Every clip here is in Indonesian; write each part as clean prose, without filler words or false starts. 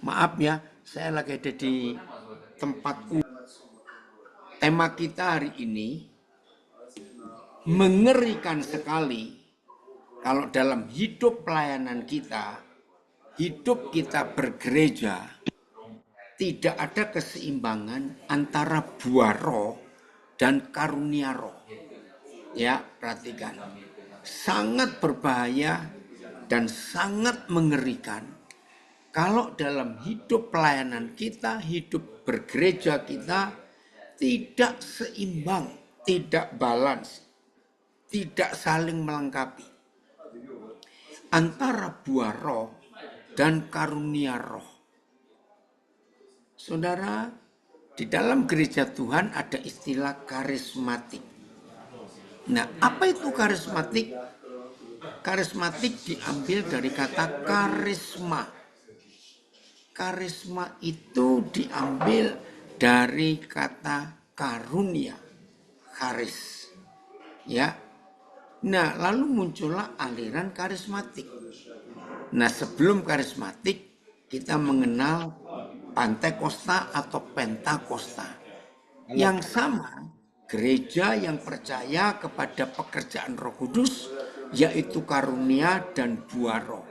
Maaf ya, saya lagi ada di tempatku. Tema kita hari ini mengerikan sekali kalau dalam hidup pelayanan kita, hidup kita bergereja, tidak ada keseimbangan antara buah roh dan karunia roh. Ya, perhatikan. Sangat berbahaya dan sangat mengerikan kalau dalam hidup pelayanan kita, hidup bergereja kita tidak seimbang, tidak balance, tidak saling melengkapi antara buah roh dan karunia roh. Saudara, di dalam gereja Tuhan ada istilah karismatik. Nah, apa itu karismatik? Karismatik diambil dari kata karisma. Karisma itu diambil dari kata karunia, karis. Ya. Nah, lalu muncullah aliran karismatik. Nah, sebelum karismatik kita mengenal Pantekosta atau Pentakosta. Yang sama, gereja yang percaya kepada pekerjaan Roh Kudus, yaitu karunia dan buah roh.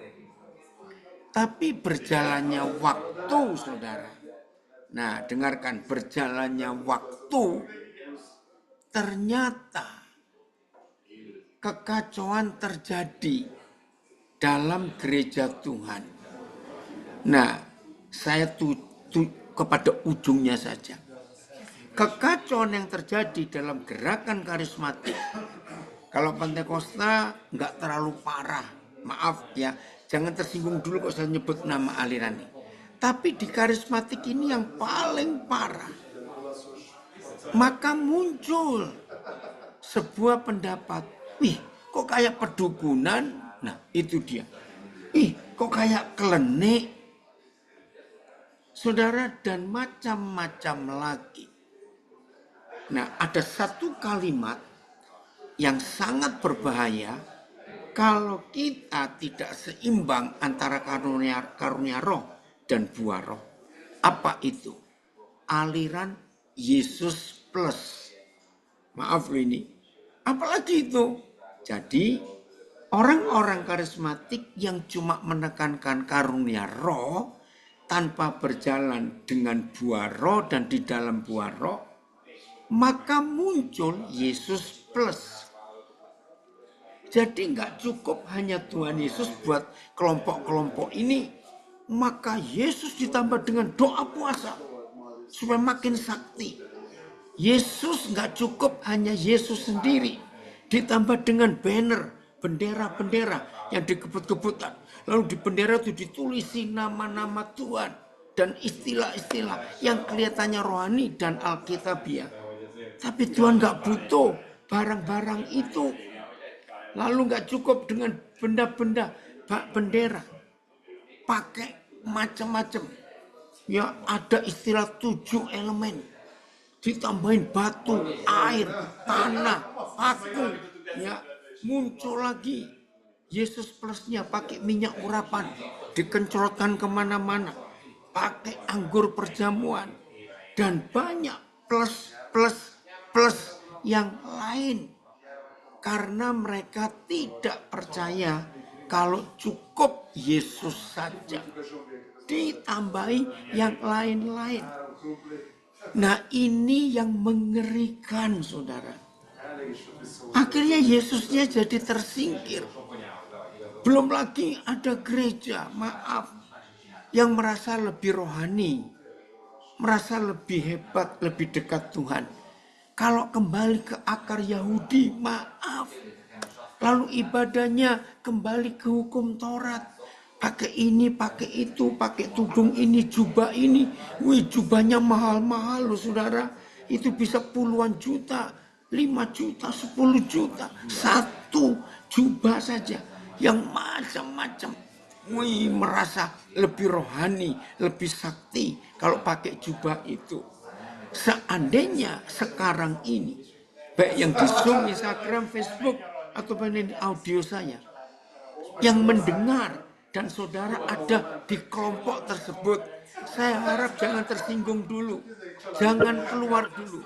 Tapi berjalannya waktu, saudara. Nah, dengarkan, berjalannya waktu, ternyata kekacauan terjadi dalam gereja Tuhan. Nah, saya kepada ujungnya saja. Kekacauan yang terjadi dalam gerakan karismatik, kalau Pentakosta nggak terlalu parah, maaf ya, jangan tersinggung dulu kalau saya nyebut nama aliran ini. Tapi di karismatik ini yang paling parah. Maka muncul sebuah pendapat, wih kok kayak pedukunan, nah itu dia. Ih kok kayak klenik, saudara, dan macam-macam lagi. Nah, ada satu kalimat yang sangat berbahaya kalau kita tidak seimbang antara karunia roh dan buah roh. Apa itu? Aliran Yesus plus. Maaf ini. Apalagi itu? Jadi, orang-orang karismatik yang cuma menekankan karunia roh tanpa berjalan dengan buah roh dan di dalam buah roh, maka muncul Yesus plus. Jadi nggak cukup hanya Tuhan Yesus buat kelompok-kelompok ini, maka Yesus ditambah dengan doa puasa supaya makin sakti. Yesus nggak cukup hanya Yesus sendiri, ditambah dengan banner, bendera-bendera yang dikebut-kebutan. Lalu di bendera itu ditulisi nama-nama Tuhan dan istilah-istilah yang kelihatannya rohani dan alkitabiah. Tapi Tuhan gak butuh barang-barang itu. Lalu gak cukup dengan benda-benda bendera. Pakai macam-macam. Ya ada istilah 7 elemen. Ditambahin batu, air, tanah, paku. Ya muncul lagi Yesus plusnya pakai minyak urapan. Dikencrotkan kemana-mana. Pakai anggur perjamuan. Dan banyak plus yang lain, karena mereka tidak percaya kalau cukup Yesus saja, ditambahi yang lain-lain. Nah, ini yang mengerikan, saudara. Akhirnya Yesusnya jadi tersingkir. Belum lagi ada gereja, maaf, yang merasa lebih rohani, merasa lebih hebat, lebih dekat Tuhan. Kalau kembali ke akar Yahudi, maaf. Lalu ibadahnya kembali ke hukum Taurat. Pakai ini, pakai itu, pakai tudung ini, jubah ini. Wih, jubahnya mahal-mahal loh, saudara. Itu bisa puluhan juta, 5 juta, 10 juta. Satu jubah saja yang macam-macam. Wih, merasa lebih rohani, lebih sakti kalau pakai jubah itu. Seandainya sekarang ini, baik yang di Zoom, Instagram, Facebook, atau ini audio saya yang mendengar dan saudara ada di kelompok tersebut, saya harap jangan tersinggung dulu, jangan keluar dulu.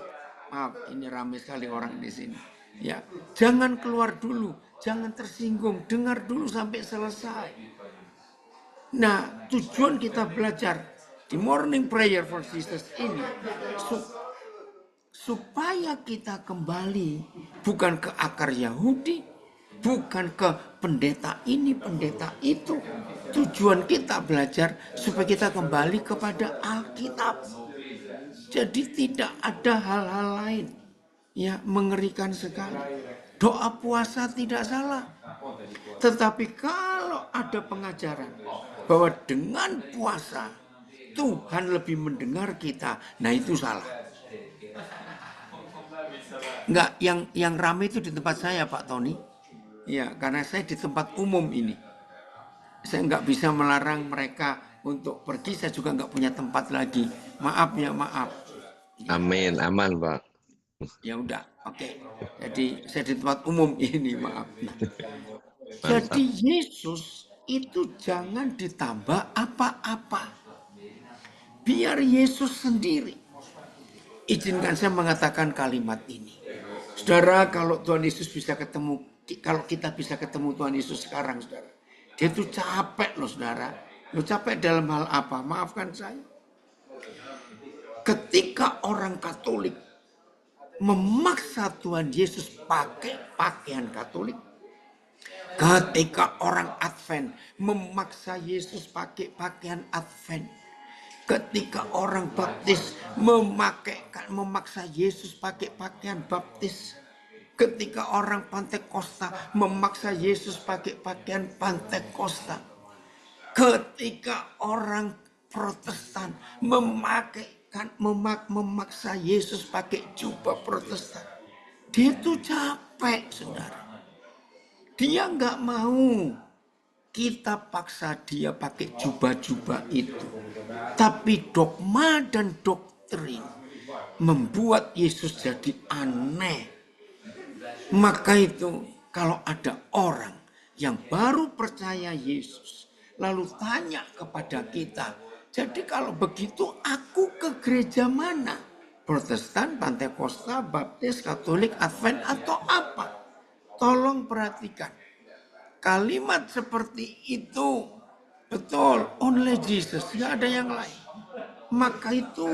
Maaf, ini ramai sekali orang di sini. Ya, jangan keluar dulu, jangan tersinggung, dengar dulu sampai selesai. Nah, tujuan kita belajar di Morning Prayer for Jesus ini supaya kita kembali bukan ke akar Yahudi, bukan ke pendeta ini, pendeta itu. Tujuan kita belajar supaya kita kembali kepada Alkitab. Jadi tidak ada hal-hal lain. Ya, mengerikan sekali. Doa puasa tidak salah. Tetapi kalau ada pengajaran bahwa dengan puasa Tuhan lebih mendengar kita, nah itu salah. Enggak, yang ramai itu di tempat saya, Pak Tony. Ya, karena saya di tempat umum ini. Saya nggak bisa melarang mereka untuk pergi, saya juga nggak punya tempat lagi. Maaf ya, maaf. Amin, aman Pak. Ya udah, oke. Jadi saya di tempat umum ini, maaf. Jadi Yesus itu jangan ditambah apa-apa. Biar Yesus sendiri. Izinkan saya mengatakan kalimat ini. Saudara, kalau Tuhan Yesus bisa ketemu, kalau kita bisa ketemu Tuhan Yesus sekarang, saudara. Dia itu capek loh, saudara. Lo capek dalam hal apa? Maafkan saya. Ketika orang Katolik memaksa Tuhan Yesus pakai pakaian Katolik, ketika orang Advent memaksa Yesus pakai pakaian Advent, ketika orang baptis memaksa Yesus pakai pakaian baptis, ketika orang Pantekosta memaksa Yesus pakai pakaian Pantekosta, ketika orang Protestan memaksa Yesus pakai jubah Protestan, dia itu capek, saudara. Dia nggak mau kita paksa dia pakai jubah-jubah itu. Tapi dogma dan doktrin membuat Yesus jadi aneh. Maka itu kalau ada orang yang baru percaya Yesus, lalu tanya kepada kita, jadi kalau begitu aku ke gereja mana? Protestan, Pantekosta, Baptis, Katolik, Advent atau apa? Tolong perhatikan. Kalimat seperti itu betul, only Jesus, nggak ada yang lain. Maka itu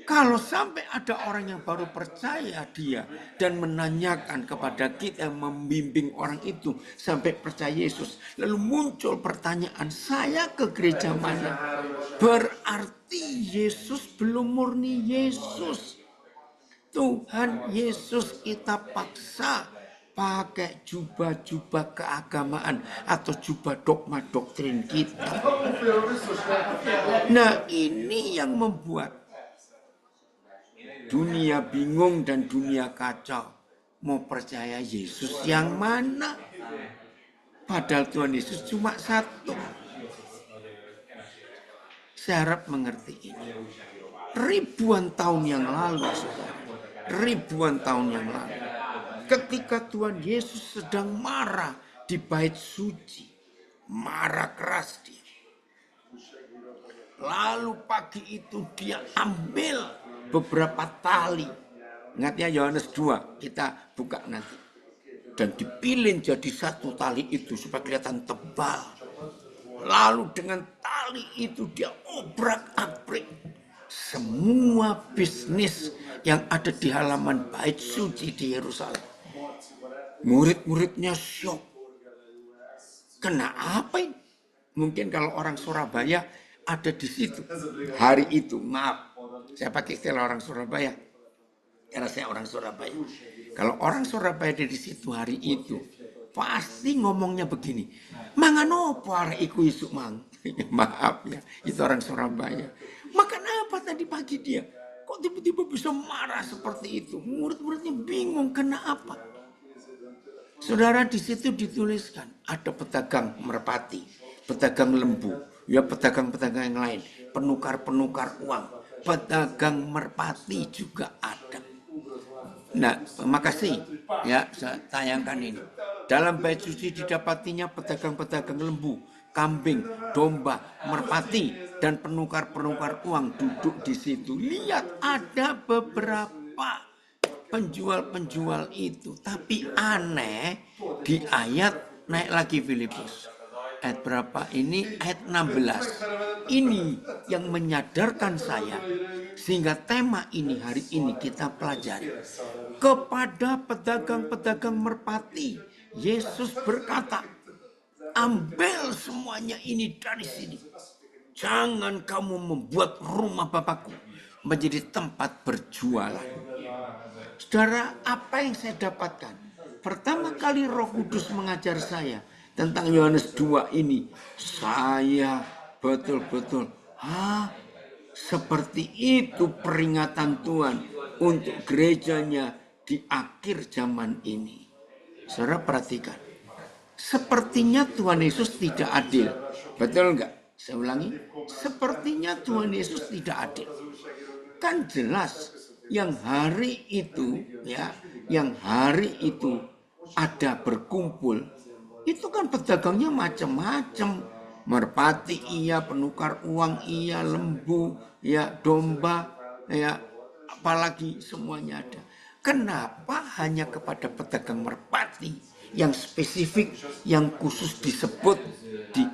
kalau sampai ada orang yang baru percaya dia dan menanyakan kepada kita, yang membimbing orang itu sampai percaya Yesus, lalu muncul pertanyaan, saya ke gereja mana? Berarti Yesus belum murni Yesus. Tuhan Yesus kita paksa pakai jubah-jubah keagamaan atau jubah dogma doktrin kita. Nah, ini yang membuat dunia bingung dan dunia kacau. Mau percaya Yesus yang mana? Padahal Tuhan Yesus cuma satu. Saya harap mengerti ini. Ribuan tahun yang lalu, saudara. Ribuan tahun yang lalu. Ketika Tuhan Yesus sedang marah di bait suci, marah keras dia. Lalu pagi itu dia ambil beberapa tali. Ingat ya, Yohanes 2, kita buka nanti. Dan dipilin jadi satu tali itu supaya kelihatan tebal. Lalu dengan tali itu dia obrak-abrik semua bisnis yang ada di halaman bait suci di Yerusalem. Murid-muridnya syok. Kenapa ini? Mungkin kalau orang Surabaya ada di situ hari itu, maaf, saya pakai istilah orang Surabaya karena saya orang Surabaya. Kalau orang Surabaya ada di situ hari itu, pasti ngomongnya begini, mangan opo arek iku isuk mang. Maaf ya, itu orang Surabaya. Makan apa tadi pagi dia? Kok tiba-tiba bisa marah seperti itu? Murid-muridnya bingung, kenapa? Saudara, di situ dituliskan ada pedagang merpati, pedagang lembu, ya pedagang-pedagang yang lain, penukar-penukar uang, pedagang merpati juga ada. Nah, makasih. Ya, saya tayangkan ini. Dalam bait suci didapatinya pedagang-pedagang lembu, kambing, domba, merpati, dan penukar-penukar uang duduk di situ. Lihat, ada beberapa penjual-penjual itu. Tapi aneh, di ayat naik lagi Filipus. Ayat berapa? Ini ayat 16. Ini yang menyadarkan saya. Sehingga tema ini hari ini kita pelajari. Kepada pedagang-pedagang merpati, Yesus berkata, ambil semuanya ini dari sini. Jangan kamu membuat rumah Bapakku menjadi tempat berjualan. Saudara, apa yang saya dapatkan? Pertama kali Roh Kudus mengajar saya tentang Yohanes 2 ini, saya betul-betul, seperti itu peringatan Tuhan untuk gerejanya di akhir zaman ini. Saudara perhatikan, sepertinya Tuhan Yesus tidak adil. Betul enggak? Saya ulangi, sepertinya Tuhan Yesus tidak adil. Kan jelas yang hari itu ya, yang hari itu ada berkumpul, itu kan pedagangnya macam-macam. Merpati iya, penukar uang iya, lembu ya, domba ya, apalagi semuanya ada. Kenapa hanya kepada pedagang merpati yang spesifik, yang khusus disebut di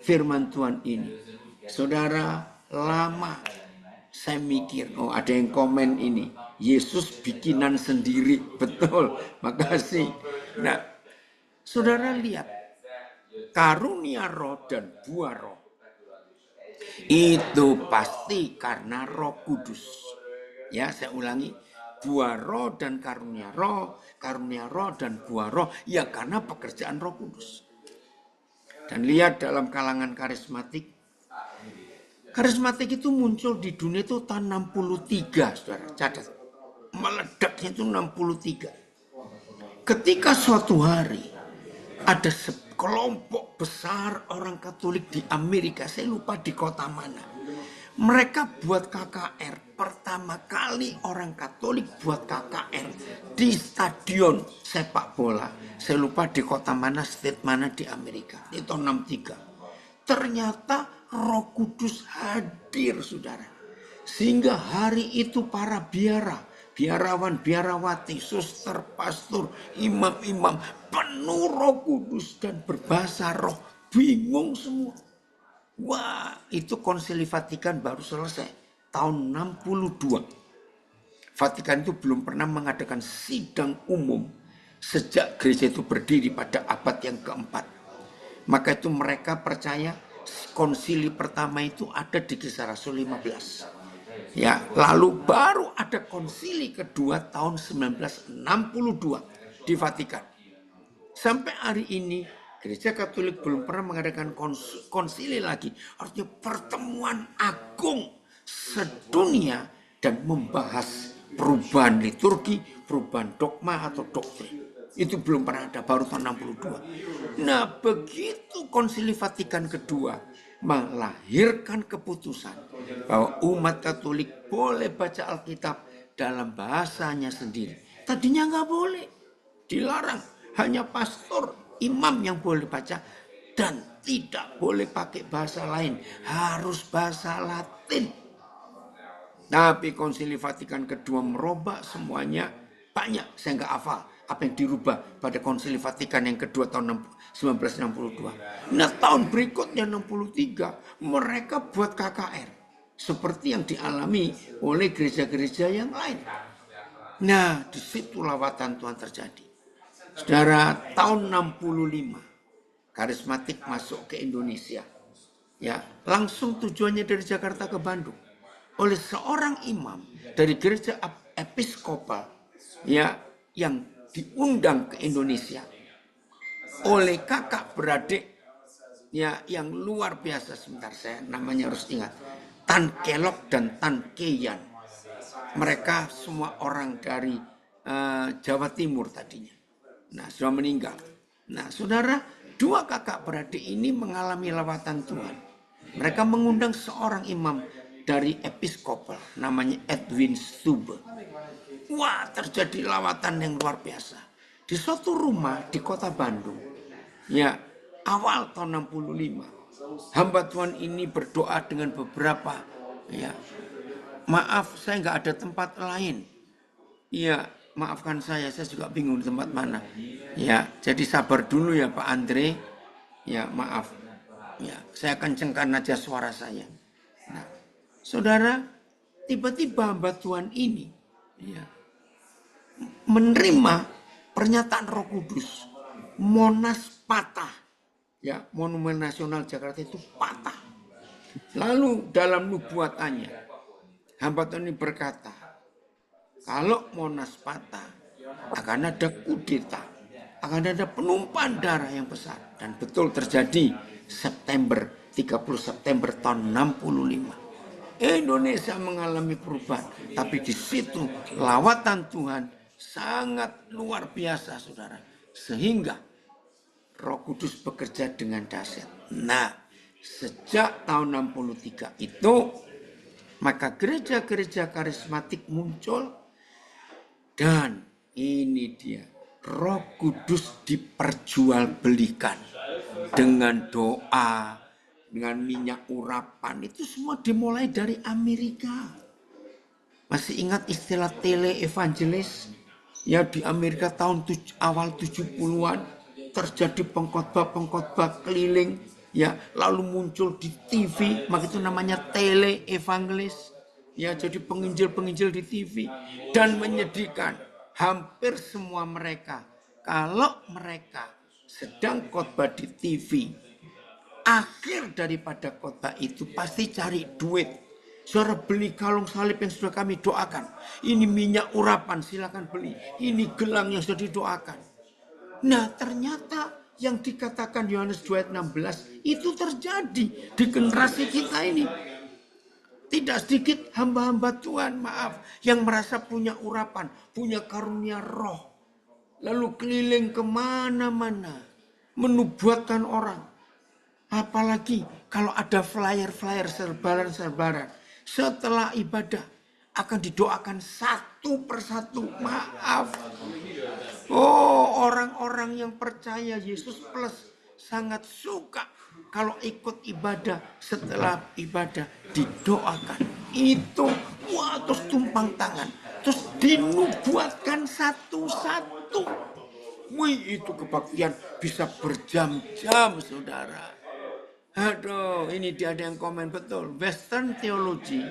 firman Tuhan ini? Saudara, lama saya mikir, ada yang komen ini, Yesus bikinan sendiri. Betul, makasih. Nah, saudara lihat, karunia roh dan buah roh itu pasti karena Roh Kudus. Ya, saya ulangi, buah roh dan karunia roh dan buah roh, ya karena pekerjaan Roh Kudus. Dan lihat dalam kalangan karismatik itu muncul di dunia itu tahun 63, saudara, catat. Meledaknya itu 63. Ketika suatu hari ada sekelompok besar orang Katolik di Amerika, saya lupa di kota mana. Mereka buat KKR, pertama kali orang Katolik buat KKR di stadion sepak bola. Saya lupa di kota mana, state mana di Amerika. Itu tahun 63. Ternyata Roh Kudus hadir, saudara. Sehingga hari itu para biarawan, biarawati, suster, pastor, imam-imam penuh Roh Kudus dan berbahasa roh. Bingung semua. Wah, itu Konsili Vatikan baru selesai tahun 62. Vatikan itu belum pernah mengadakan sidang umum sejak gereja itu berdiri pada abad yang keempat. Maka itu mereka percaya konsili pertama itu ada di kisah Rasul 15. Ya, lalu baru ada konsili kedua tahun 1962 di Vatikan. Sampai hari ini Gereja Katolik belum pernah mengadakan konsili lagi. Artinya pertemuan agung sedunia dan membahas perubahan liturgi, perubahan dogma atau doktrin. Itu belum pernah ada, baru tahun 62. Nah, begitu Konsili Vatikan kedua melahirkan keputusan bahwa umat Katolik boleh baca Alkitab dalam bahasanya sendiri. Tadinya nggak boleh, dilarang. Hanya pastor, imam yang boleh baca dan tidak boleh pakai bahasa lain, harus bahasa Latin. Tapi Konsili Vatikan kedua merubah semuanya, banyak saya nggak hafal apa yang dirubah pada Konsili Vatikan yang kedua tahun 1962. Nah, tahun berikutnya 63 mereka buat KKR seperti yang dialami oleh gereja-gereja yang lain. Nah, di situ lawatan Tuhan terjadi. Saudara, tahun 65 karismatik masuk ke Indonesia. Ya, langsung tujuannya dari Jakarta ke Bandung oleh seorang imam dari gereja episkopal ya yang diundang ke Indonesia oleh kakak beradik ya yang luar biasa. Sebentar, saya namanya harus ingat, Tan Kelok dan Tan Keyan. Mereka semua orang dari Jawa Timur tadinya. Nah, sudah meninggal. Nah, saudara, dua kakak beradik ini mengalami lawatan Tuhan. Mereka mengundang seorang imam dari episkopal, namanya Edwin Stube. Wah, terjadi lawatan yang luar biasa. di suatu rumah di kota Bandung. Ya, awal tahun 65. Hamba Tuhan ini berdoa dengan beberapa, ya, maaf saya nggak ada tempat lain. Ya, maafkan saya juga bingung di tempat mana. Ya, jadi sabar dulu ya Pak Andre. Ya, maaf. Ya, saya kencengkan aja suara saya. Nah, saudara, tiba-tiba hamba Tuhan ini, ya, menerima pernyataan Roh Kudus. Monas patah. Ya, Monumen Nasional Jakarta itu patah. Lalu dalam nubuatannya, hamba Tuhan ini berkata, kalau Monas patah, akan ada kudeta, akan ada penumpahan darah yang besar. Dan betul terjadi September, 30 September tahun 65. Indonesia mengalami perubahan. Tapi di situ lawatan Tuhan sangat luar biasa, saudara. Sehingga Roh Kudus bekerja dengan dahsyat. Nah, sejak tahun 63 itu, maka gereja-gereja karismatik muncul. Dan ini dia, Roh Kudus diperjualbelikan dengan doa, dengan minyak urapan. Itu semua dimulai dari Amerika. Masih ingat istilah tele-evangelis? Ya, di Amerika tahun awal 70-an terjadi pengkhotbah-pengkhotbah keliling, ya, lalu muncul di TV, maka itu namanya tele-evangelis. Ya, jadi penginjil-penginjil di TV. Dan menyedihkan, hampir semua mereka, kalau mereka sedang khotbah di TV, akhir daripada khotbah itu pasti cari duit. Saudara, beli kalung salib yang sudah kami doakan. Ini minyak urapan, silakan beli. Ini gelang yang sudah didoakan. Nah, ternyata yang dikatakan Yohanes 2 ayat 16 itu terjadi di generasi kita ini. Tidak sedikit hamba-hamba Tuhan, maaf, yang merasa punya urapan, punya karunia roh. Lalu keliling kemana-mana, menubuatkan orang. Apalagi kalau ada flyer-flyer, serbaran-serbaran. Setelah ibadah akan didoakan satu persatu. Maaf. Oh, orang-orang yang percaya Yesus plus sangat suka kalau ikut ibadah, setelah ibadah didoakan. Itu, wah, terus tumpang tangan. Terus dinubuatkan satu-satu. Wih, itu kebaktian bisa berjam-jam, saudara. Aduh, ini dia ada yang komen betul. Western theology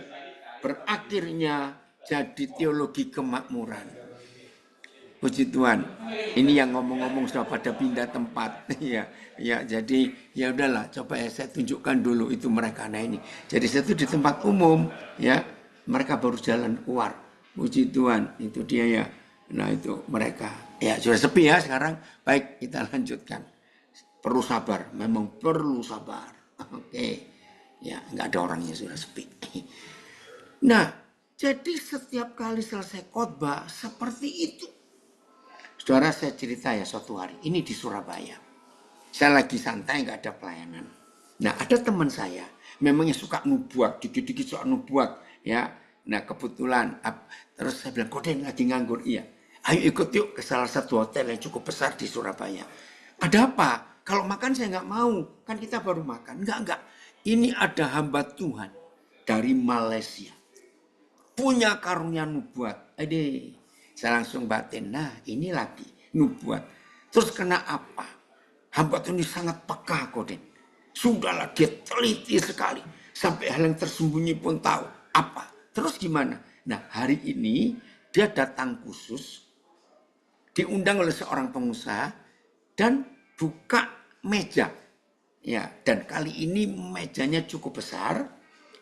berakhirnya jadi teologi kemakmuran. Puji Tuhan. Ini yang ngomong-ngomong sudah pada pindah tempat. ya, jadi ya udahlah, coba ya saya tunjukkan dulu itu mereka. Nah ini. Jadi saya itu di tempat umum, ya. Mereka baru jalan keluar. Puji Tuhan, itu dia ya. Nah itu mereka. Ya sudah sepi ya sekarang. Baik, kita lanjutkan. Perlu sabar, memang perlu sabar. Oke. Ya, nggak ada orangnya, sudah sepi. Nah, jadi setiap kali selesai khotbah seperti itu. Saudara, saya cerita ya suatu hari. Ini di Surabaya. Saya lagi santai, nggak ada pelayanan. Nah, ada teman saya. Memangnya suka nubuat. Dikit-dikit suka nubuat. Ya. Nah, kebetulan. Terus saya bilang, Koden lagi nganggur. Iya. Ayo ikut yuk ke salah satu hotel yang cukup besar di Surabaya. Ada apa? Kalau makan saya nggak mau. Kan kita baru makan. Enggak. Ini ada hamba Tuhan dari Malaysia. Punya karunia nubuat. Aduh. Saya langsung batin, nah ini lagi nubuat. Terus kena apa? Hamba Tuhan ini sangat peka, Koden. Sudahlah, dia teliti sekali. Sampai hal yang tersembunyi pun tahu. Apa? Terus gimana? Nah, hari ini dia datang khusus. Diundang oleh seorang pengusaha. Dan buka meja. Ya, dan kali ini mejanya cukup besar.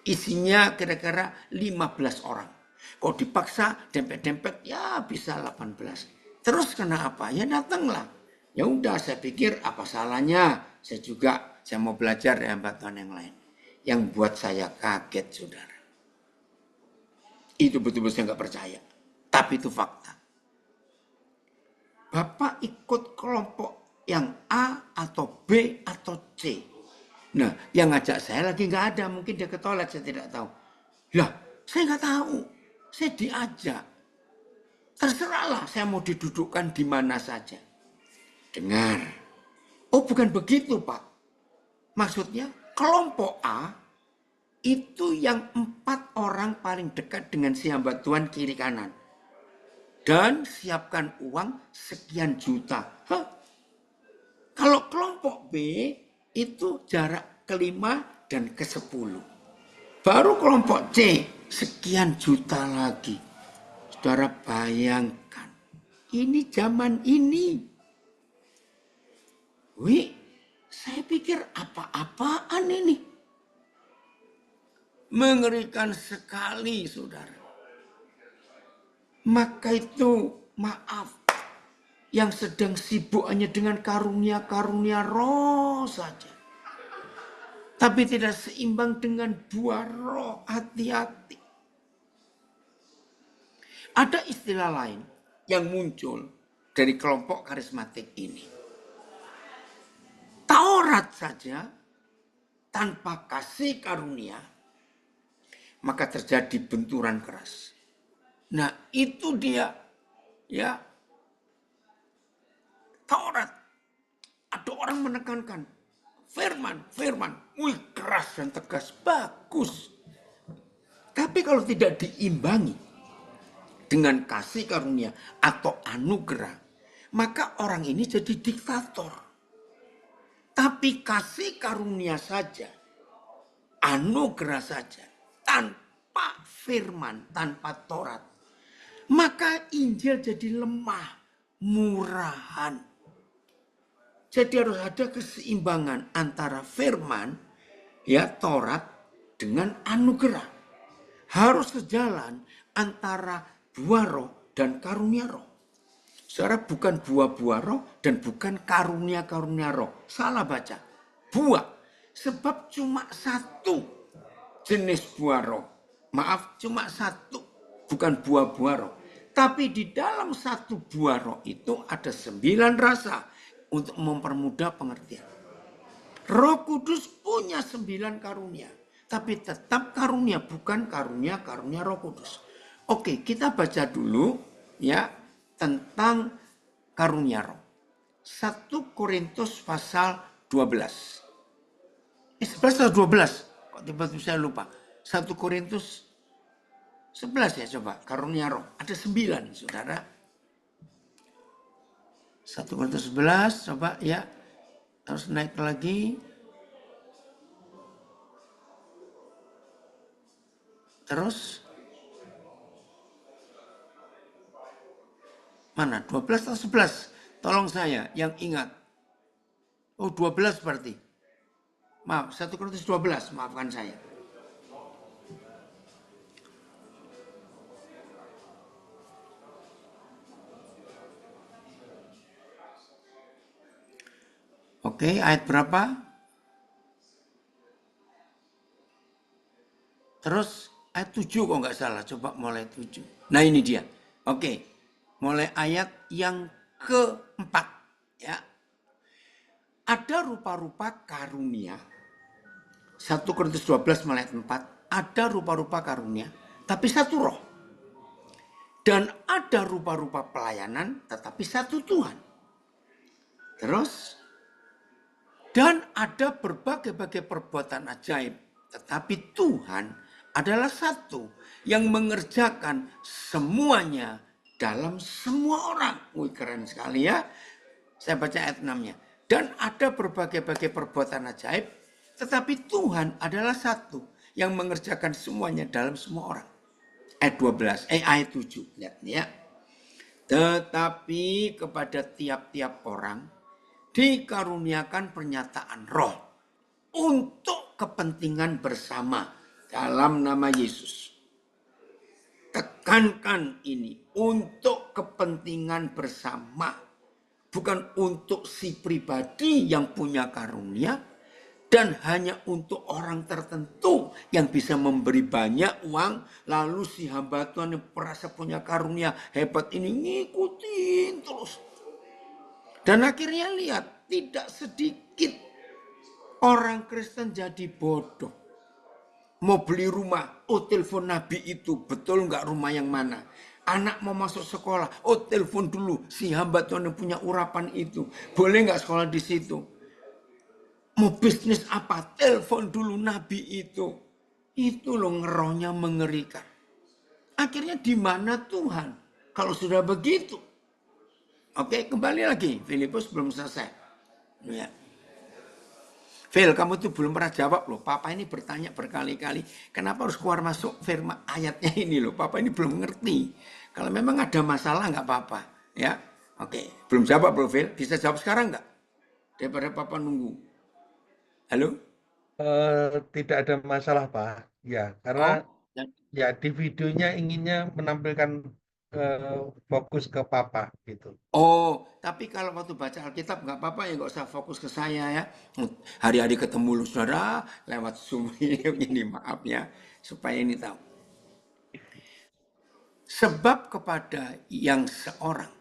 Isinya kira-kira 15 orang. Kok dipaksa dempet-dempet ya bisa 18. Terus kenapa? Ya datanglah. Ya udah, saya pikir apa salahnya? Saya mau belajar dari hamba Tuhan yang lain. Yang buat saya kaget, saudara. Itu betul-betul saya nggak percaya. Tapi itu fakta. Bapak ikut kelompok yang A atau B atau C. Nah, yang ngajak saya lagi nggak ada. Mungkin dia ke toilet, saya tidak tahu. Lah, saya nggak tahu. Saya diajak. Terserahlah saya mau didudukkan di mana saja. Dengar. Oh bukan begitu Pak. Maksudnya kelompok A itu yang 4 orang paling dekat dengan si hamba Tuhan kiri kanan. Dan siapkan uang sekian juta. Hah? Kalau kelompok B itu jarak ke-5 dan ke-10. Baru kelompok C sekian juta lagi. Saudara bayangkan. Ini zaman ini. Wih, saya pikir apa-apaan ini. Mengerikan sekali, saudara. Maka itu, maaf, yang sedang sibuk hanya dengan karunia-karunia roh saja. Tapi tidak seimbang dengan buah roh, hati-hati. Ada istilah lain yang muncul dari kelompok karismatik ini. Taurat saja, tanpa kasih karunia, maka terjadi benturan keras. Nah itu dia, ya, Taurat. Ada orang menekankan firman, wih keras dan tegas, bagus. Tapi kalau tidak diimbangi dengan kasih karunia atau anugerah, maka orang ini jadi diktator. Tapi kasih karunia saja, anugerah saja, tanpa firman, tanpa Taurat, maka Injil jadi lemah, murahan. Jadi harus ada keseimbangan antara firman, ya Taurat, dengan anugerah. Harus sejalan antara buah roh dan karunia roh. Saudara, bukan buah-buah roh dan bukan karunia-karunia roh. Salah baca. Buah. Sebab cuma satu jenis buah roh. Maaf, cuma satu. Bukan buah-buah roh. Tapi di dalam satu buah roh itu ada 9 rasa untuk mempermudah pengertian. Roh Kudus punya 9 karunia. Tapi tetap karunia, bukan karunia-karunia Roh Kudus. Oke, kita baca dulu ya tentang karunia roh. 1 Korintus pasal 12. 11 atau 12? Kok tiba-tiba saya lupa. 1 Korintus 11 ya coba. Karunia roh. Ada 9 saudara. 1 Korintus 11 coba ya. Harus naik lagi. Terus. Mana? 12 atau 11? Tolong saya yang ingat. Oh 12 berarti. Maaf, 1 Korintus 12. Maafkan saya. Oke, ayat berapa? Terus ayat 7 kok nggak salah. Coba mulai 7. Nah ini dia. Oke, mulai ayat yang keempat. Ya. Ada rupa-rupa karunia. 1 Korintus 12 mulai ayat 4. Ada rupa-rupa karunia, tapi satu roh. Dan ada rupa-rupa pelayanan, tetapi satu Tuhan. Terus, dan ada berbagai-bagai perbuatan ajaib, tetapi Tuhan adalah satu yang mengerjakan semuanya dalam semua orang. Wih keren sekali ya. Saya baca ayat 6-nya. Dan ada berbagai-bagai perbuatan ajaib, tetapi Tuhan adalah satu yang mengerjakan semuanya dalam semua orang. Ayat 7. Lihat ya. Tetapi kepada tiap-tiap orang dikaruniakan pernyataan roh untuk kepentingan bersama dalam nama Yesus. Tekankan ini, untuk kepentingan bersama. Bukan untuk si pribadi yang punya karunia dan hanya untuk orang tertentu yang bisa memberi banyak uang. Lalu si hamba Tuhan yang merasa punya karunia hebat ini ngikutin terus. Dan akhirnya lihat, tidak sedikit orang Kristen jadi bodoh. Mau beli rumah, oh telepon Nabi itu, betul nggak rumah yang mana? Anak mau masuk sekolah, oh telepon dulu si hamba Tuhan yang punya urapan itu. Boleh nggak sekolah di situ? Mau bisnis apa? Telepon dulu nabi itu. Itu loh ngerohnya mengerikan. Akhirnya di mana Tuhan? Kalau sudah begitu. Oke, kembali lagi. Filipus belum selesai. Ya. Phil, kamu tuh belum pernah jawab loh. Papa ini bertanya berkali-kali. Kenapa harus keluar masuk firman ayatnya ini loh. Papa ini belum ngerti. Kalau memang ada masalah nggak apa-apa. Ya, oke. Belum jawab loh Phil. Bisa jawab sekarang nggak? Daripada Papa nunggu. Halo? Tidak ada masalah Pak. Ya, karena Oh, ya. ya di videonya inginnya menampilkan fokus ke Papa gitu. Oh, tapi kalau waktu baca Alkitab nggak apa-apa ya, nggak usah fokus ke saya ya. Hari-hari ketemu lu saudara lewat Zoom ini maaf ya, supaya ini tahu. Sebab kepada yang seorang,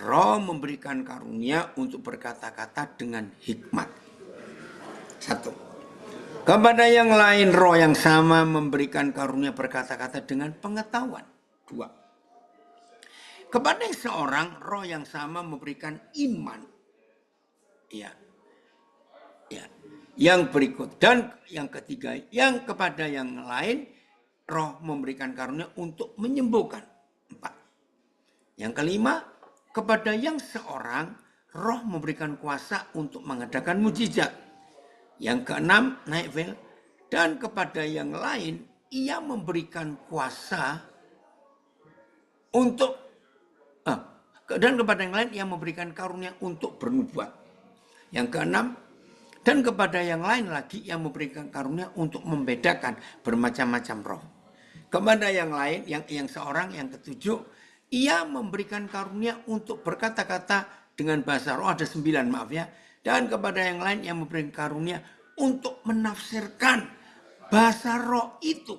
Roh memberikan karunia untuk berkata-kata dengan hikmat. 1. Kepada yang lain, Roh yang sama memberikan karunia berkata-kata dengan pengetahuan. 2. Kepada yang seorang, Roh yang sama memberikan iman. Ya. Ya. Yang berikut dan yang ketiga, yang kepada yang lain, Roh memberikan karunia untuk menyembuhkan. 4. Yang kelima, kepada yang seorang, Roh memberikan kuasa untuk mengadakan mujizat. Yang keenam, naik Phil, dan kepada yang lain, ia memberikan kuasa untuk dan kepada yang lain ia memberikan karunia untuk bernubuat. Yang keenam, dan kepada yang lain lagi yang memberikan karunia untuk membedakan bermacam-macam roh. Kepada yang lain, yang seorang, yang ketujuh, ia memberikan karunia untuk berkata-kata dengan bahasa roh, ada 9 maaf ya. Dan kepada yang lain yang memberikan karunia untuk menafsirkan bahasa roh itu.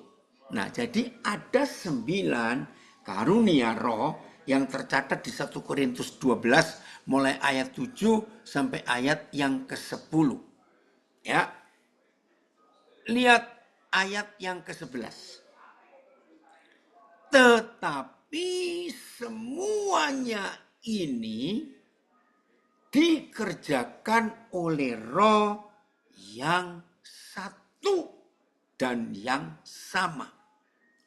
Nah, jadi ada 9 karunia roh yang tercatat di 1 Korintus 12 mulai ayat 7 sampai ayat yang ke-10. Ya. Lihat ayat yang ke-11. Tetapi semuanya ini dikerjakan oleh Roh yang satu dan yang sama.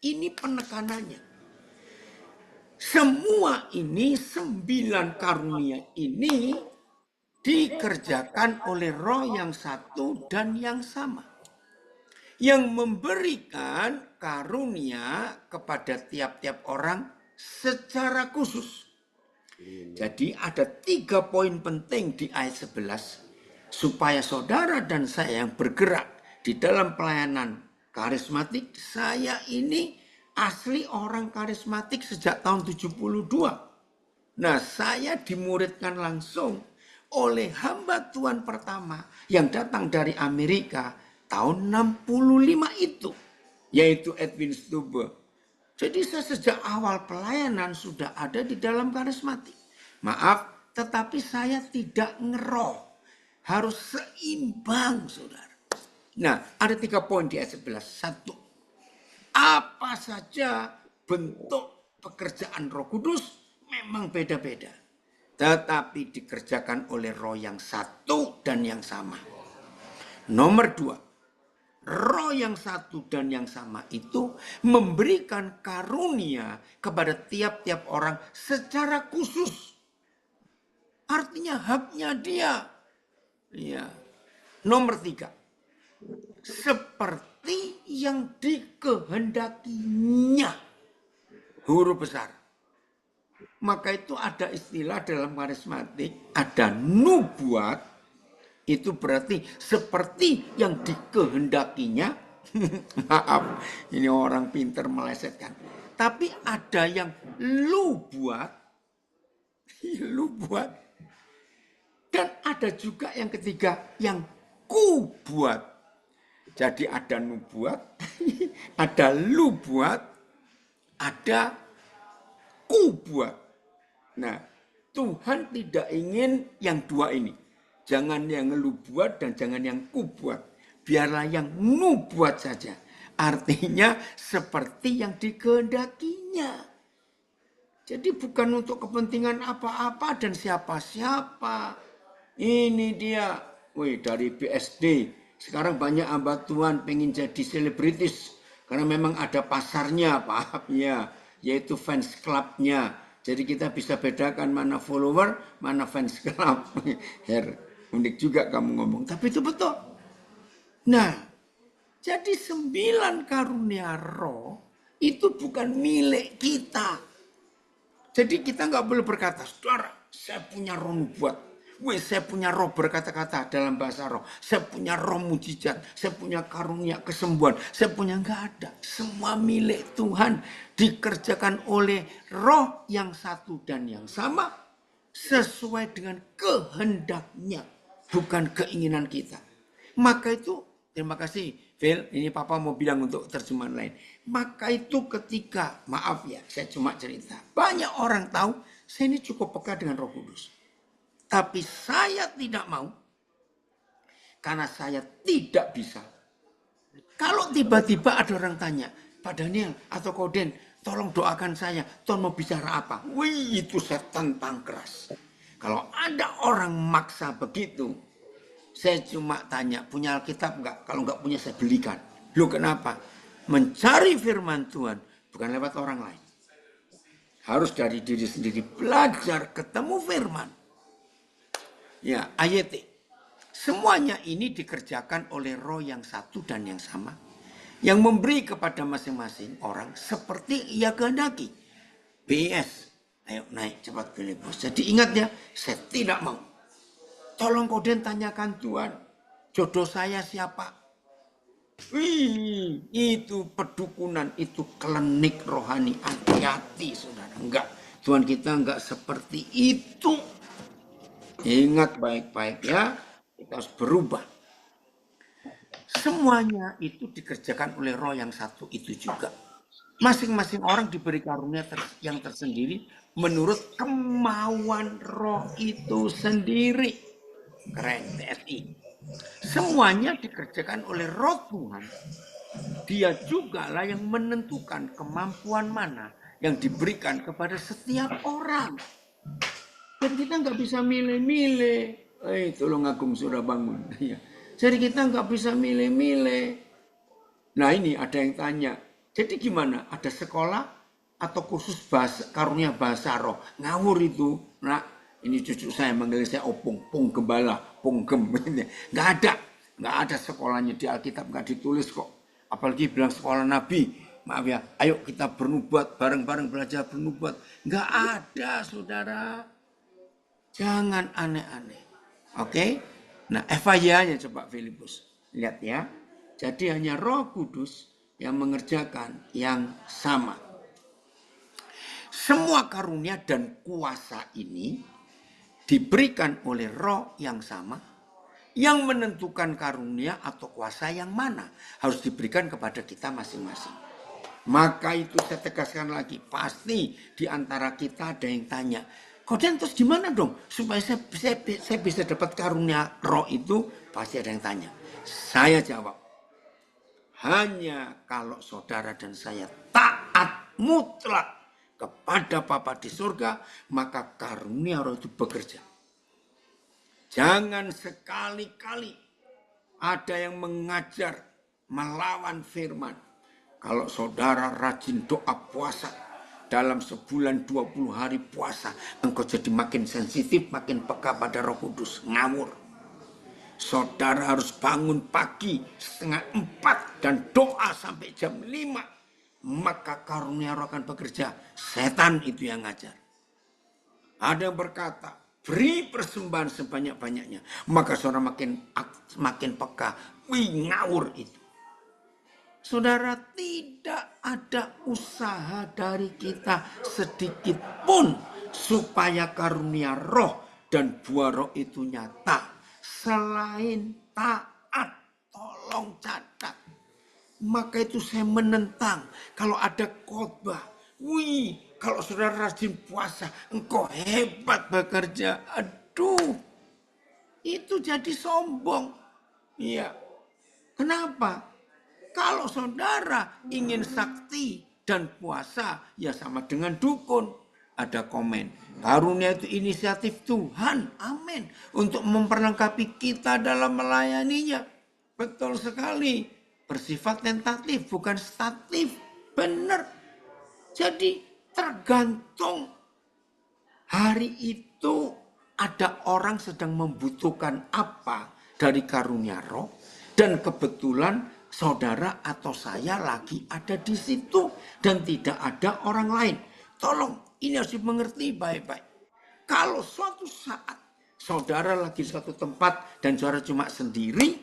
Ini penekanannya. Semua ini 9 karunia ini dikerjakan oleh Roh yang satu dan yang sama. Yang memberikan karunia kepada tiap-tiap orang secara khusus. Jadi ada 3 poin penting di ayat 11. Supaya saudara dan saya yang bergerak di dalam pelayanan karismatik, saya ini asli orang karismatik sejak tahun 72. Nah, saya dimuridkan langsung oleh hamba Tuhan pertama yang datang dari Amerika tahun 65 itu, yaitu Edwin Stube. Jadi saya sejak awal pelayanan sudah ada di dalam karismatik. Maaf, tetapi saya tidak ngeroh. Harus seimbang, saudara. Nah, ada 3 poin di ayat 11. 1. Apa saja bentuk pekerjaan Roh Kudus memang beda-beda. Tetapi dikerjakan oleh Roh yang satu dan yang sama. Nomor 2. Roh yang satu dan yang sama itu memberikan karunia kepada tiap-tiap orang secara khusus. Artinya haknya dia. Ya. Nomor 3. Seperti yang dikehendakinya. Huruf besar. Maka itu ada istilah dalam karismatik, ada nubuat. Itu berarti seperti yang dikehendakinya. Maaf, ini orang pintar melesetkan. Tapi ada yang lu buat. Lu buat. Dan ada juga yang ketiga yang ku buat. Jadi ada nubuat, ada lu buat, ada ku buat. Nah, Tuhan tidak ingin yang dua ini. Jangan yang lu buat dan jangan yang ku buat. Biarlah yang nu buat saja. Artinya seperti yang dikehendakinya. Jadi bukan untuk kepentingan apa-apa dan siapa-siapa. Ini dia. Wih, dari BSD. Sekarang banyak hamba Tuhan pengen jadi selebritis. Karena memang ada pasarnya, paham ya. Yaitu fans clubnya. Jadi kita bisa bedakan mana follower, mana fans club. Her, unik juga kamu ngomong. Tapi itu betul. Nah, jadi 9 karunia roh itu bukan milik kita. Jadi kita nggak boleh berkata, saudara, saya punya roh nubuat. Saya punya roh berkata-kata dalam bahasa roh. Saya punya roh mujizat. Saya punya karunia kesembuhan. Saya punya, nggak ada. Semua milik Tuhan dikerjakan oleh roh yang satu dan yang sama. Sesuai dengan kehendaknya. Bukan keinginan kita. Maka itu, terima kasih Phil, ini Papa mau bilang untuk terjemahan lain. Maka itu ketika, maaf ya, saya cuma cerita. Banyak orang tahu, saya ini cukup peka dengan Roh Kudus. Tapi saya tidak mau, karena saya tidak bisa. Kalau tiba-tiba ada orang tanya, Pak Daniel atau Koden, tolong doakan saya, Tuhan mau bicara apa? Wih, itu saya tentang keras. Kalau ada orang maksa begitu, saya cuma tanya, punya Alkitab enggak? Kalau enggak punya saya belikan. Loh kenapa? Mencari firman Tuhan bukan lewat orang lain. Harus dari diri sendiri belajar ketemu firman. Ya, ayat. Semuanya ini dikerjakan oleh roh yang satu dan yang sama. Yang memberi kepada masing-masing orang seperti ia kehendaki. BS. Ayo naik cepat Filipus. Jadi ingat ya, saya tidak mau. Tolong Koden tanyakan Tuhan, jodoh saya siapa? Wih, itu pedukunan, itu klinik rohani. Hati-hati saudara, enggak. Tuhan kita enggak seperti itu. Ingat baik-baik ya, kita harus berubah. Semuanya itu dikerjakan oleh roh yang satu itu juga. Masing-masing orang diberi karunia yang tersendiri menurut kemauan roh itu sendiri. Keren, TSI. Semuanya dikerjakan oleh roh Tuhan. Dia juga lah yang menentukan kemampuan mana yang diberikan kepada setiap orang. Dan kita nggak bisa milih-milih. Tolong Agung sudah bangun. Jadi kita nggak bisa milih-milih. Nah ini ada yang tanya. Jadi gimana? Ada sekolah atau kursus karunia bahasa roh? Ngawur itu. Nah, ini cucu saya manggil saya opung, pung gembala, pung gem. Nggak ada sekolahnya di Alkitab, nggak ditulis kok. Apalagi bilang sekolah Nabi. Maaf ya, ayo kita bernubuat, bareng-bareng belajar bernubuat. Nggak ada, saudara. Jangan aneh-aneh. Oke? Nah, FIA-nya coba Filipus. Lihat ya. Jadi hanya Roh Kudus yang mengerjakan yang sama. Semua karunia dan kuasa ini diberikan oleh roh yang sama, yang menentukan karunia atau kuasa yang mana harus diberikan kepada kita masing-masing. Maka itu saya tegaskan lagi, pasti di antara kita ada yang tanya, Koden terus gimana dong supaya saya bisa dapat karunia roh itu? Pasti ada yang tanya. Saya jawab, hanya kalau saudara dan saya taat mutlak kepada Bapa di surga, maka karunia roh itu bekerja. Jangan sekali-kali ada yang mengajar melawan firman. Kalau saudara rajin doa puasa, dalam sebulan 20 hari puasa, engkau jadi makin sensitif, makin peka pada Roh Kudus. Ngawur. Saudara harus bangun pagi 3:30 dan doa sampai jam 5. Maka karunia roh akan bekerja. Setan itu yang ngajar. Ada yang berkata, beri persembahan sebanyak-banyaknya. Maka saudara makin peka. Wih, ngawur itu. Saudara, tidak ada usaha dari kita sedikit pun supaya karunia roh dan buah roh itu nyata. Selain taat, tolong catat. Maka itu saya menentang kalau ada khotbah. Wih, kalau saudara rajin puasa, engkau hebat bekerja. Aduh, itu jadi sombong. Iya. Kenapa? Kalau saudara ingin sakti dan puasa, ya sama dengan dukun. ada komen. Karunia itu inisiatif Tuhan. Amin. Untuk memperlengkapi kita dalam melayaninya. Betul sekali. Bersifat tentatif, bukan statif. Benar. Jadi tergantung hari itu ada orang sedang membutuhkan apa dari karunia roh. Dan kebetulan saudara atau saya lagi ada di situ. Dan tidak ada orang lain. Tolong, ini harus dimengerti baik-baik. Kalau suatu saat saudara lagi di suatu tempat dan saudara cuma sendiri,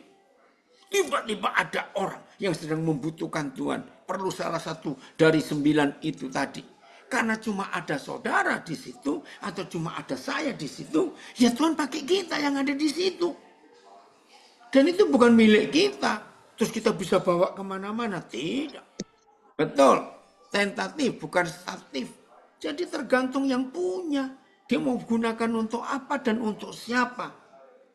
tiba-tiba ada orang yang sedang membutuhkan Tuhan. Perlu salah satu dari 9 itu tadi. Karena cuma ada saudara di situ atau cuma ada saya di situ, ya Tuhan pakai kita yang ada di situ. Dan itu bukan milik kita. Terus kita bisa bawa kemana-mana. Tidak. Betul. Tentatif, bukan statif. Jadi tergantung yang punya. Dia mau gunakan untuk apa dan untuk siapa.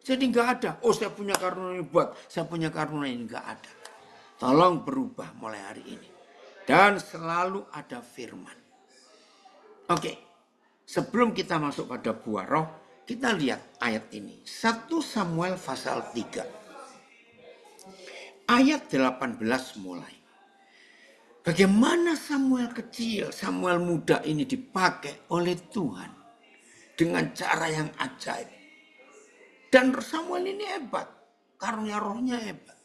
Jadi nggak ada. Oh saya punya karunia ini buat. Saya punya karunia ini. Nggak ada. Tolong berubah mulai hari ini. Dan selalu ada firman. Oke. Sebelum kita masuk pada buah roh. Kita lihat ayat ini. 1 Samuel pasal 3. Ayat 18 mulai. Bagaimana Samuel kecil, Samuel muda ini dipakai oleh Tuhan dengan cara yang ajaib. Dan Samuel ini hebat, karunia rohnya hebat.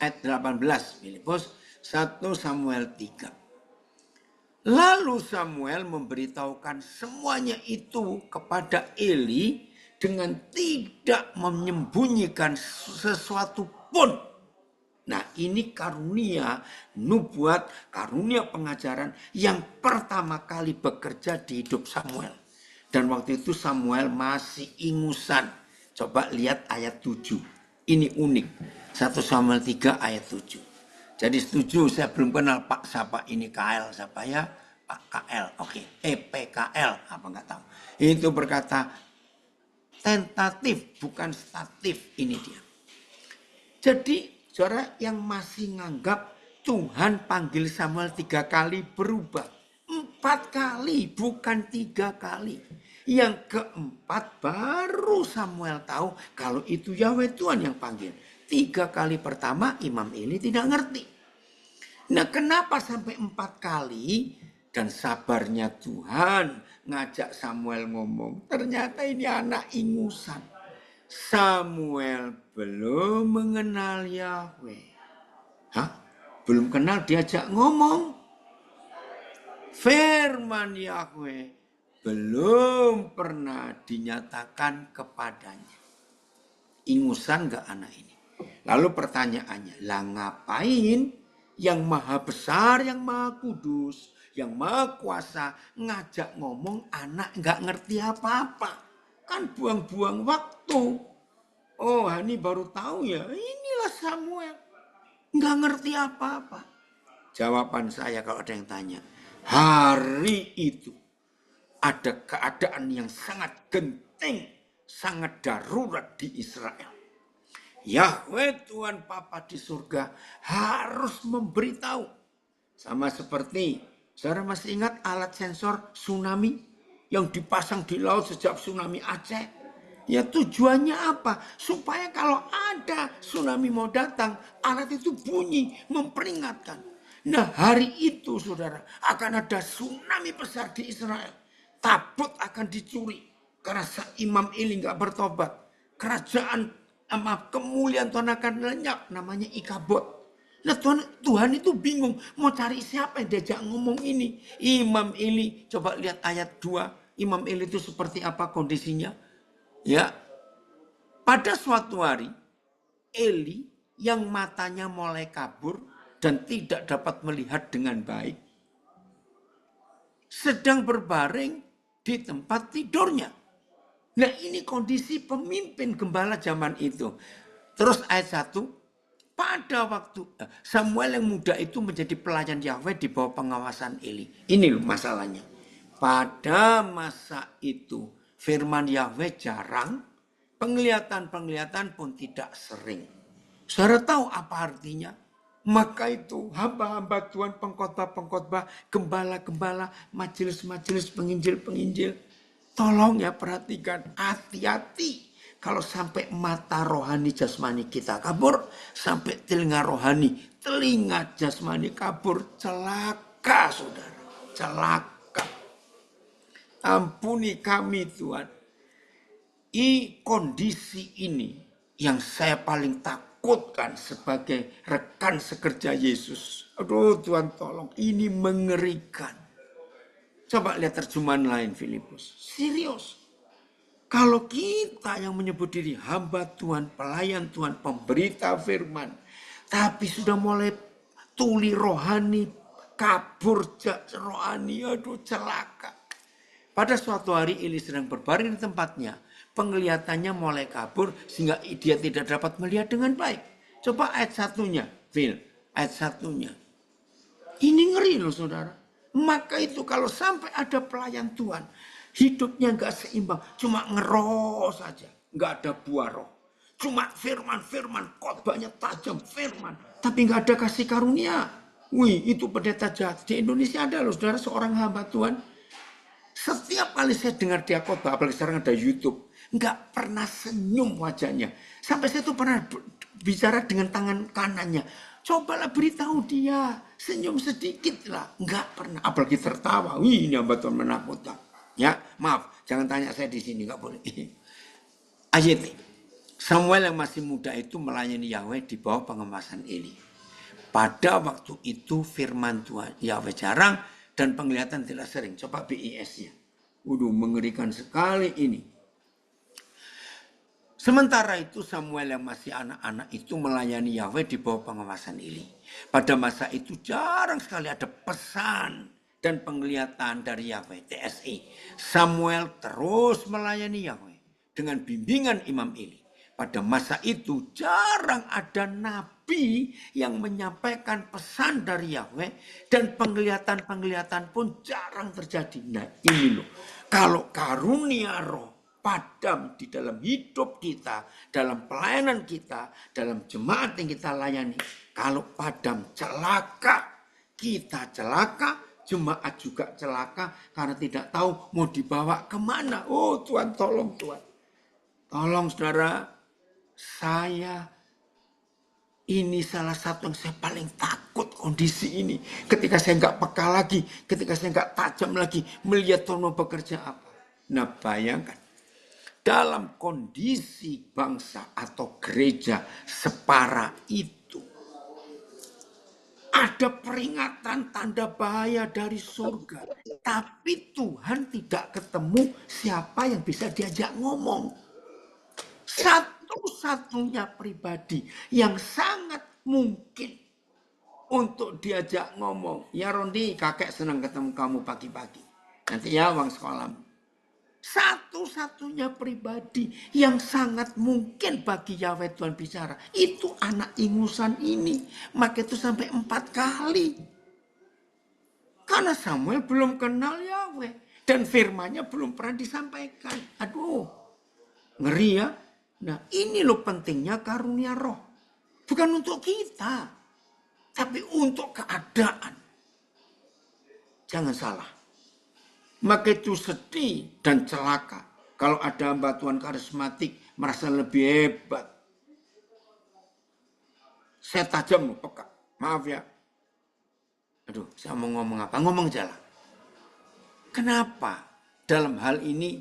Ayat 18, Filipus 1 Samuel 3. Lalu Samuel memberitahukan semuanya itu kepada Eli dengan tidak menyembunyikan sesuatu pun. Nah ini karunia nubuat, karunia pengajaran yang pertama kali bekerja di hidup Samuel. Dan waktu itu Samuel masih ingusan. Coba lihat ayat 7. Ini unik. 1 Samuel 3 ayat 7. Jadi setuju, saya belum kenal Pak siapa ini KL, siapa ya? Pak KL, oke. PKL, apa nggak tahu. Itu berkata tentatif, bukan statif, ini dia. Jadi saudara yang masih nganggap Tuhan panggil Samuel 3 kali berubah. 4 kali, bukan 3 kali. Yang keempat baru Samuel tahu kalau itu Yahweh Tuhan yang panggil. 3 kali pertama Imam Eli tidak ngerti. Nah kenapa sampai 4 kali? Dan sabarnya Tuhan ngajak Samuel ngomong. Ternyata ini anak ingusan. Samuel belum mengenal Yahweh. Hah? Belum kenal diajak ngomong. Firman Yahweh belum pernah dinyatakan kepadanya. Ingusan gak anak ini? Lalu pertanyaannya, lah ngapain yang maha besar, yang maha kudus, yang maha kuasa ngajak ngomong anak gak ngerti apa-apa? Kan buang-buang waktu. Oh, ini baru tahu ya. Inilah Samuel. Nggak ngerti apa-apa. Jawaban saya kalau ada yang tanya. Hari itu ada keadaan yang sangat genting, sangat darurat di Israel. Yahweh Tuhan Bapa di surga harus memberitahu. Sama seperti, saudara masih ingat alat sensor tsunami? Yang dipasang di laut sejak tsunami Aceh. Ya tujuannya apa? Supaya kalau ada tsunami mau datang, alat itu bunyi, memperingatkan. Nah hari itu saudara, akan ada tsunami besar di Israel. Tabut akan dicuri. Karena Imam Eli nggak bertobat. Kerajaan, kemuliaan Tuhan akan lenyap. Namanya Ikabod. Nah Tuhan itu bingung mau cari siapa yang diajak ngomong ini. Imam Eli, coba lihat ayat 2. Imam Eli itu seperti apa kondisinya? Ya, pada suatu hari Eli yang matanya mulai kabur dan tidak dapat melihat dengan baik sedang berbaring di tempat tidurnya. Nah ini kondisi pemimpin gembala zaman itu. Terus ayat 1. Pada waktu Samuel yang muda itu menjadi pelayan Yahweh di bawah pengawasan Eli. Ini loh masalahnya. Pada masa itu firman Yahweh jarang, penglihatan-penglihatan pun tidak sering. Saudara tahu apa artinya? Maka itu hamba-hamba Tuhan, pengkhotbah-pengkhotbah, gembala-gembala, majelis-majelis, penginjil-penginjil. Tolong ya perhatikan, hati-hati. Kalau sampai mata rohani jasmani kita kabur, sampai telinga rohani, telinga jasmani kabur, celaka saudara, celaka. Ampuni kami Tuhan. Kondisi ini yang saya paling takutkan sebagai rekan sekerja Yesus. Aduh Tuhan tolong, ini mengerikan. Coba lihat terjemahan lain Filipus. Serius. Kalau kita yang menyebut diri hamba Tuhan, pelayan Tuhan, pemberita firman. Tapi sudah mulai tuli rohani, kabur rohani, aduh celaka. Pada suatu hari Eli sedang berbaring di tempatnya. Penglihatannya mulai kabur sehingga dia tidak dapat melihat dengan baik. Coba ayat satunya, Phil. Ayat satunya. Ini ngeri loh saudara. Maka itu kalau sampai ada pelayan Tuhan. Hidupnya nggak seimbang. Cuma ngeroh saja. Nggak ada buah roh. Cuma firman-firman. Khotbahnya tajam firman. Tapi nggak ada kasih karunia. Wih itu pendeta jahat. Di Indonesia ada loh saudara seorang hamba Tuhan. Setiap kali saya dengar dia khotbah, apalagi sekarang ada YouTube, nggak pernah senyum wajahnya. Sampai saya tuh pernah bicara dengan tangan kanannya. Cobalah beritahu dia, senyum sedikit lah. Nggak pernah, apalagi tertawa. Wih, ini hamba Tuhan menakutkan. Ya, maaf, jangan tanya saya di sini, nggak boleh. Ayat Samuel yang masih muda itu melayani Yahweh di bawah pengawasan Eli. Pada waktu itu firman Tuhan Yahweh jarang, dan penglihatan tidak sering. Coba BIS-nya. Waduh, mengerikan sekali ini. Sementara itu Samuel yang masih anak-anak itu melayani Yahweh di bawah pengawasan Eli. Pada masa itu jarang sekali ada pesan dan penglihatan dari Yahweh, TSI. Samuel terus melayani Yahweh dengan bimbingan Imam Eli. Pada masa itu jarang ada nabi yang menyampaikan pesan dari Yahweh dan penglihatan-penglihatan pun jarang terjadi. Nah ini loh, kalau karunia roh padam di dalam hidup kita, dalam pelayanan kita, dalam jemaat yang kita layani. Kalau padam celaka, kita celaka, jemaat juga celaka karena tidak tahu mau dibawa kemana. Oh Tuhan tolong Tuhan. Tolong saudara. Saya ini salah satu yang saya paling takut kondisi ini. Ketika saya nggak peka lagi, ketika saya nggak tajam lagi melihat Tuhan mau bekerja apa. Nah bayangkan, dalam kondisi bangsa atau gereja separah itu, ada peringatan tanda bahaya dari surga. Tapi Tuhan tidak ketemu siapa yang bisa diajak ngomong. Satu-satunya pribadi yang sangat mungkin untuk diajak ngomong. Ya Rondi, kakek senang ketemu kamu pagi-pagi. Nanti ya uang sekolah. Satu-satunya pribadi yang sangat mungkin bagi Yahweh Tuhan bicara. Itu anak ingusan ini. Maka itu sampai 4 kali. Karena Samuel belum kenal Yahweh. Dan firman-Nya belum pernah disampaikan. Aduh, ngeri ya. Nah ini loh pentingnya karunia roh. Bukan untuk kita. Tapi untuk keadaan. Jangan salah. Maka itu sedih dan celaka. Kalau ada hamba Tuhan karismatik merasa lebih hebat. Saya tajam loh peka. Maaf ya. Aduh saya mau ngomong apa? Ngomong aja lah. Kenapa dalam hal ini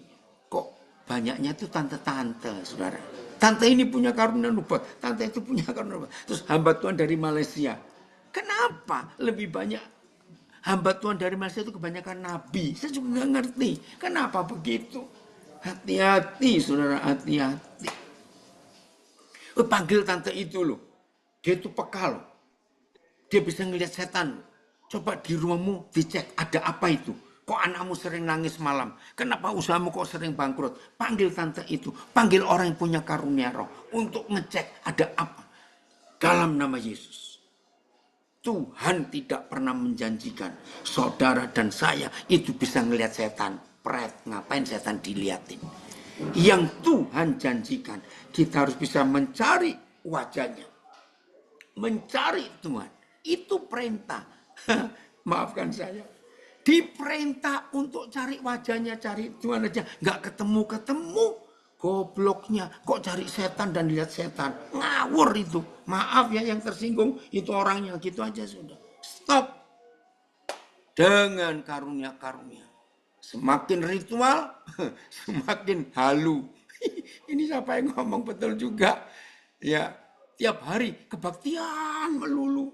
kok banyaknya itu tante-tante, saudara. Tante ini punya karunia nubuat, tante itu punya karunia nubuat. Terus hamba Tuhan dari Malaysia. Kenapa lebih banyak hamba Tuhan dari Malaysia itu kebanyakan nabi? Saya juga nggak ngerti. Kenapa begitu? Hati-hati, saudara, hati-hati. Panggil tante itu loh. Dia itu peka loh. Dia bisa ngelihat setan. Coba di rumahmu dicek ada apa itu. Kok anakmu sering nangis malam? Kenapa usahamu kok sering bangkrut? Panggil tante itu. Panggil orang yang punya karunia roh. Untuk ngecek ada apa. Dalam nama Yesus. Tuhan tidak pernah menjanjikan. Saudara dan saya itu bisa ngelihat setan. Pret, ngapain setan diliatin? Yang Tuhan janjikan. Kita harus bisa mencari wajahnya. Mencari Tuhan. Itu perintah. Maafkan saya. Diperintah untuk cari wajahnya, cari Tuhan aja. Nggak ketemu-ketemu. Gobloknya. Kok cari setan dan lihat setan. Ngawur itu. Maaf ya yang tersinggung. Itu orangnya gitu aja sudah. Stop. Dengan karunia-karunia. Semakin ritual, semakin halu. Ini siapa yang ngomong betul juga. Ya, tiap hari kebaktian melulu.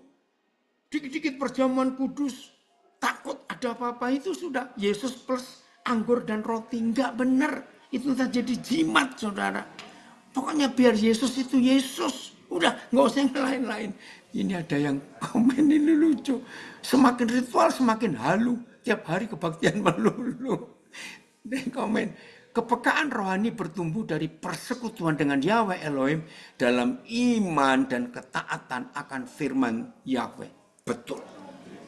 Dikit-dikit perjamuan kudus. Takut ada apa-apa itu sudah. Yesus plus anggur dan roti. Enggak benar. Itu terjadi jimat, saudara. Pokoknya biar Yesus itu Yesus. Udah, nggak usah yang lain-lain. Ini ada yang komen ini lucu. Semakin ritual, semakin halu. Tiap hari kebaktian melulu. Dan komen, kepekaan rohani bertumbuh dari persekutuan dengan Yahweh Elohim dalam iman dan ketaatan akan firman Yahweh. Betul.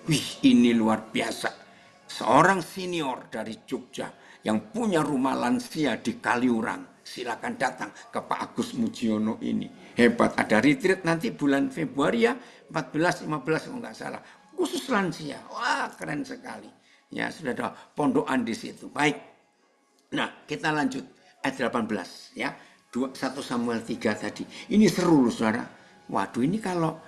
Wih, ini luar biasa. Seorang senior dari Jogja yang punya rumah lansia di Kaliurang. Silakan datang ke Pak Agus Mujiono ini. Hebat, ada retreat nanti bulan Februari ya, 14-15 kalau nggak salah. Khusus lansia. Wah, keren sekali. Ya, sudah ada pondokan di situ. Baik. Nah, kita lanjut ayat 18 ya. 1 Samuel 3 tadi. Ini seru loh, saudara. Waduh, ini kalau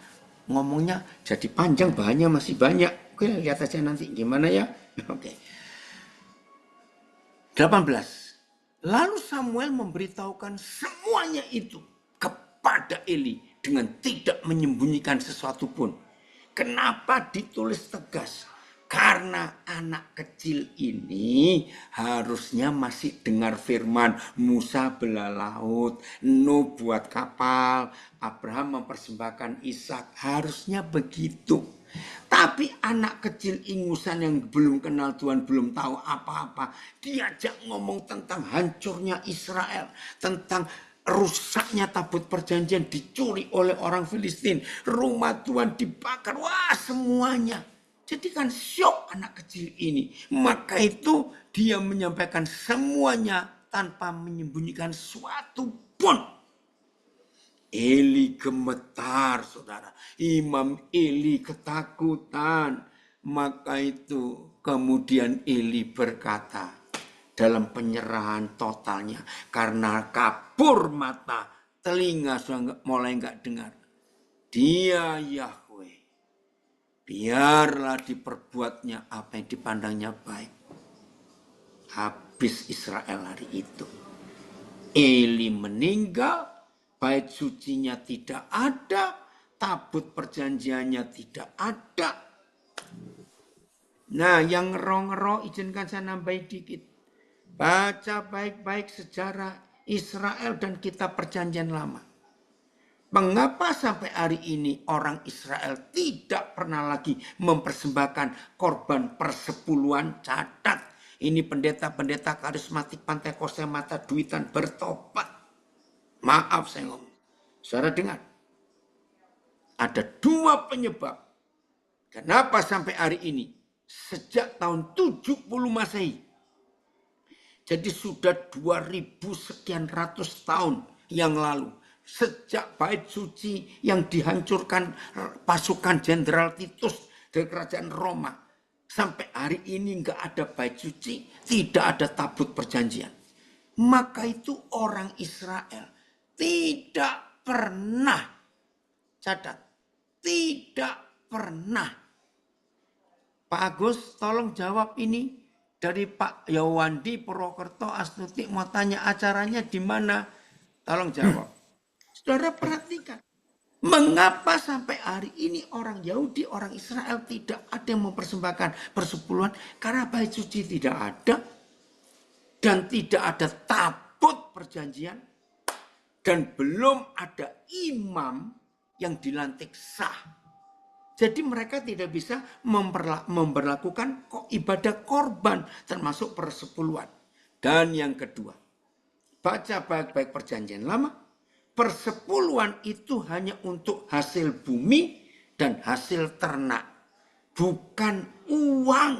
ngomongnya jadi panjang, bahannya masih banyak. Oke, lihat aja nanti gimana ya. Oke. 18. Lalu Samuel memberitahukan semuanya itu kepada Eli dengan tidak menyembunyikan sesuatu pun. Kenapa ditulis tegas? Karena anak kecil ini harusnya masih dengar firman. Musa belah laut, Nuh buat kapal, Abraham mempersembahkan Ishak. Harusnya begitu. Tapi anak kecil ingusan yang belum kenal Tuhan, belum tahu apa-apa, diajak ngomong tentang hancurnya Israel, tentang rusaknya tabut perjanjian, dicuri oleh orang Filistin, rumah Tuhan dibakar, wah semuanya. Jadi kan syok anak kecil ini. Maka itu dia menyampaikan semuanya tanpa menyembunyikan suatu pun. Eli gemetar, saudara. Imam Eli ketakutan. Maka itu kemudian Eli berkata dalam penyerahan totalnya. Karena kabur mata, telinga sudah mulai enggak dengar. Dia Yahweh. Biarlah diperbuatnya apa yang dipandangnya baik. Habis Israel hari itu. Eli meninggal. Bait sucinya tidak ada, tabut perjanjiannya tidak ada. Nah, yang ngero-ngero izinkan saya nambahin dikit. Baca baik-baik sejarah Israel dan kitab perjanjian lama. Mengapa sampai hari ini orang Israel tidak pernah lagi mempersembahkan korban persepuluhan? Catat. Ini pendeta-pendeta karismatik Pantai Kosta Mata Duitan bertobat. Maaf saya ngomong. Saudara dengar. Ada 2 penyebab. Kenapa sampai hari ini. Sejak tahun 70 Masehi. Jadi sudah 2000 sekian ratus tahun yang lalu. Sejak bait suci yang dihancurkan pasukan Jenderal Titus dari kerajaan Roma. Sampai hari ini nggak ada bait suci. Tidak ada tabut perjanjian. Maka itu orang Israel tidak pernah, catat, tidak pernah. Pak Agus tolong jawab ini dari Pak Yawandi Purwokerto Astuti mau tanya acaranya di mana? Tolong jawab. Saudara perhatikan. Mengapa sampai hari ini orang Yahudi, orang Israel tidak ada yang mempersembahkan persepuluhan? Karena bait suci tidak ada. Dan tidak ada tabut perjanjian. Dan belum ada imam yang dilantik sah. Jadi mereka tidak bisa memberlakukan ibadah korban termasuk persepuluhan. Dan yang kedua, baca baik-baik perjanjian lama. Persepuluhan itu hanya untuk hasil bumi dan hasil ternak. Bukan uang.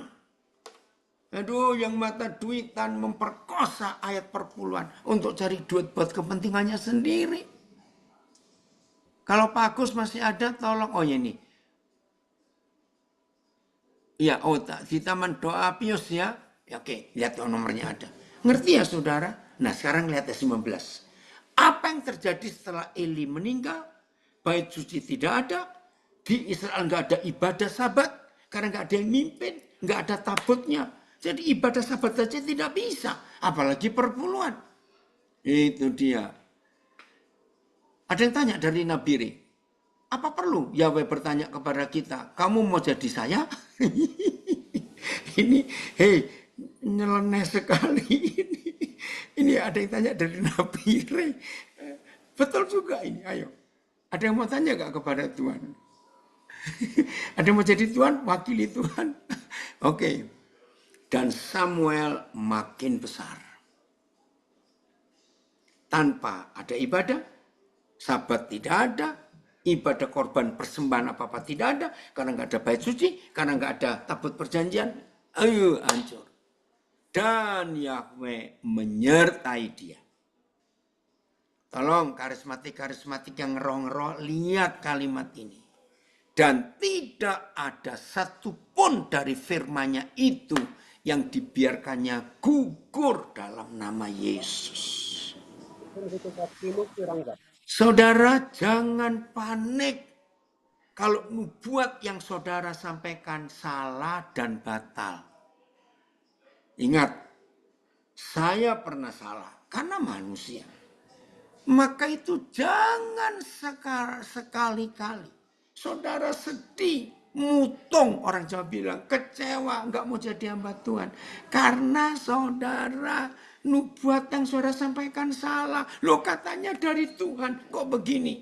Aduh, yang mata duitan memperkosa ayat perpuluhan untuk cari duit buat kepentingannya sendiri. Kalau Pak Agus masih ada, tolong. Oh ya ini. Ya, oh di Taman Doa Pius ya. Ya oke, lihat nomornya ada. Ngerti ya saudara? Nah sekarang lihat ayat 19. Apa yang terjadi setelah Eli meninggal? Bait suci tidak ada. Di Israel nggak ada ibadah sabat. Karena nggak ada yang mimpin. Nggak ada tabutnya. Jadi ibadah sabat saja tidak bisa. Apalagi perpuluhan. Itu dia. Ada yang tanya dari Nabire. Apa perlu Yahweh bertanya kepada kita, kamu mau jadi saya? Ini, hei, nyeleneh sekali ini. Ini ada yang tanya dari Nabire. Betul juga ini, ayo. Ada yang mau tanya gak kepada Tuhan? Ada yang mau jadi Tuhan? Wakili Tuhan. Oke. Dan Samuel makin besar. Tanpa ada ibadah, sabat tidak ada, ibadah korban persembahan apa-apa tidak ada, karena nggak ada bait suci, karena nggak ada tabut perjanjian, ayo hancur. Dan Yahweh menyertai dia. Tolong karismatik yang ngeroh-ngeroh, lihat kalimat ini. Dan tidak ada satupun dari firman-Nya itu yang dibiarkannya gugur dalam nama Yesus. Saudara jangan panik kalau nubuat yang saudara sampaikan salah dan batal. Ingat, saya pernah salah karena manusia. Maka itu jangan sekali-kali. Saudara sedih, mutung, orang Jawa bilang, kecewa, nggak mau jadi hamba Tuhan. Karena saudara, nubuat yang saudara sampaikan salah. Loh katanya dari Tuhan, kok begini?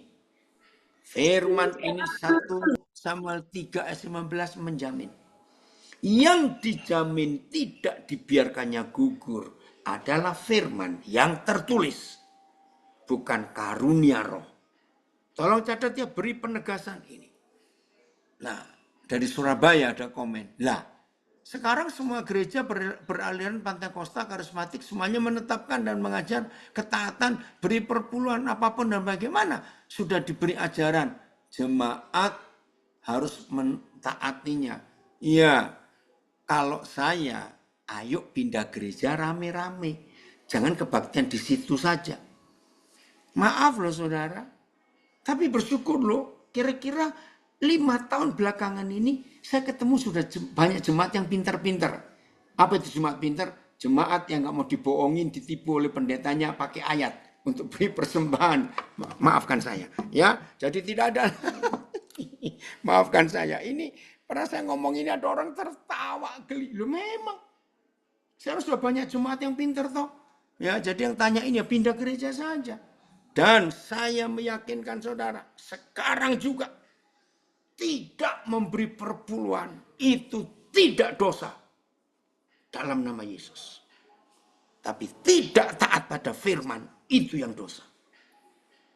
Firman ini 1 Samuel 3 ayat 15 menjamin. Yang dijamin tidak dibiarkannya gugur adalah firman yang tertulis. Bukan karunia roh. Tolong catat ya, beri penegasan ini. Nah, dari Surabaya ada komen. Lah, sekarang semua gereja beraliran Pentakosta, karismatik, semuanya menetapkan dan mengajar ketaatan, beri perpuluhan apapun dan bagaimana. Sudah diberi ajaran, jemaat harus mentaatinya. Iya, kalau saya, ayo pindah gereja rame-rame. Jangan kebaktian di situ saja. Maaf loh saudara, tapi bersyukur loh, kira-kira 5 tahun belakangan ini saya ketemu sudah banyak jemaat yang pintar-pintar. Apa itu jemaat pintar? Jemaat yang gak mau dibohongin, ditipu oleh pendetanya pakai ayat untuk beri persembahan. Maafkan saya, ya. Jadi tidak ada. Maafkan saya. Ini pernah saya ngomong ini ada orang tertawa geli. Loh memang. Saya sudah banyak jemaat yang pintar toh. Ya, jadi yang tanya ini ya pindah gereja saja. Dan saya meyakinkan saudara, sekarang juga tidak memberi perpuluhan itu tidak dosa dalam nama Yesus. Tapi tidak taat pada firman itu yang dosa.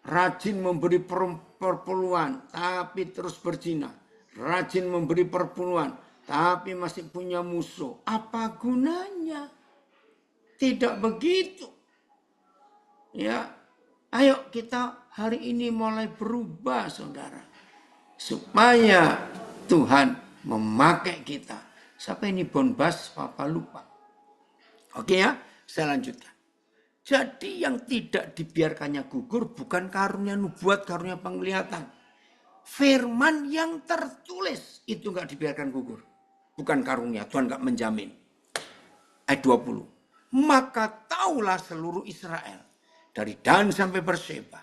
Rajin memberi perpuluhan tapi terus berzina. Rajin memberi perpuluhan tapi masih punya musuh. Apa gunanya? Tidak begitu. Ya. Ayo kita hari ini mulai berubah saudara. Supaya Tuhan memakai kita. Siapa ini Bonbas? Papa lupa. Oke ya, saya lanjutkan. Jadi yang tidak dibiarkannya gugur bukan karunia nubuat, karunia penglihatan. Firman yang tertulis itu nggak dibiarkan gugur. Bukan karunia, Tuhan nggak menjamin. Ayat 20. Maka taulah seluruh Israel dari Dan sampai Berseba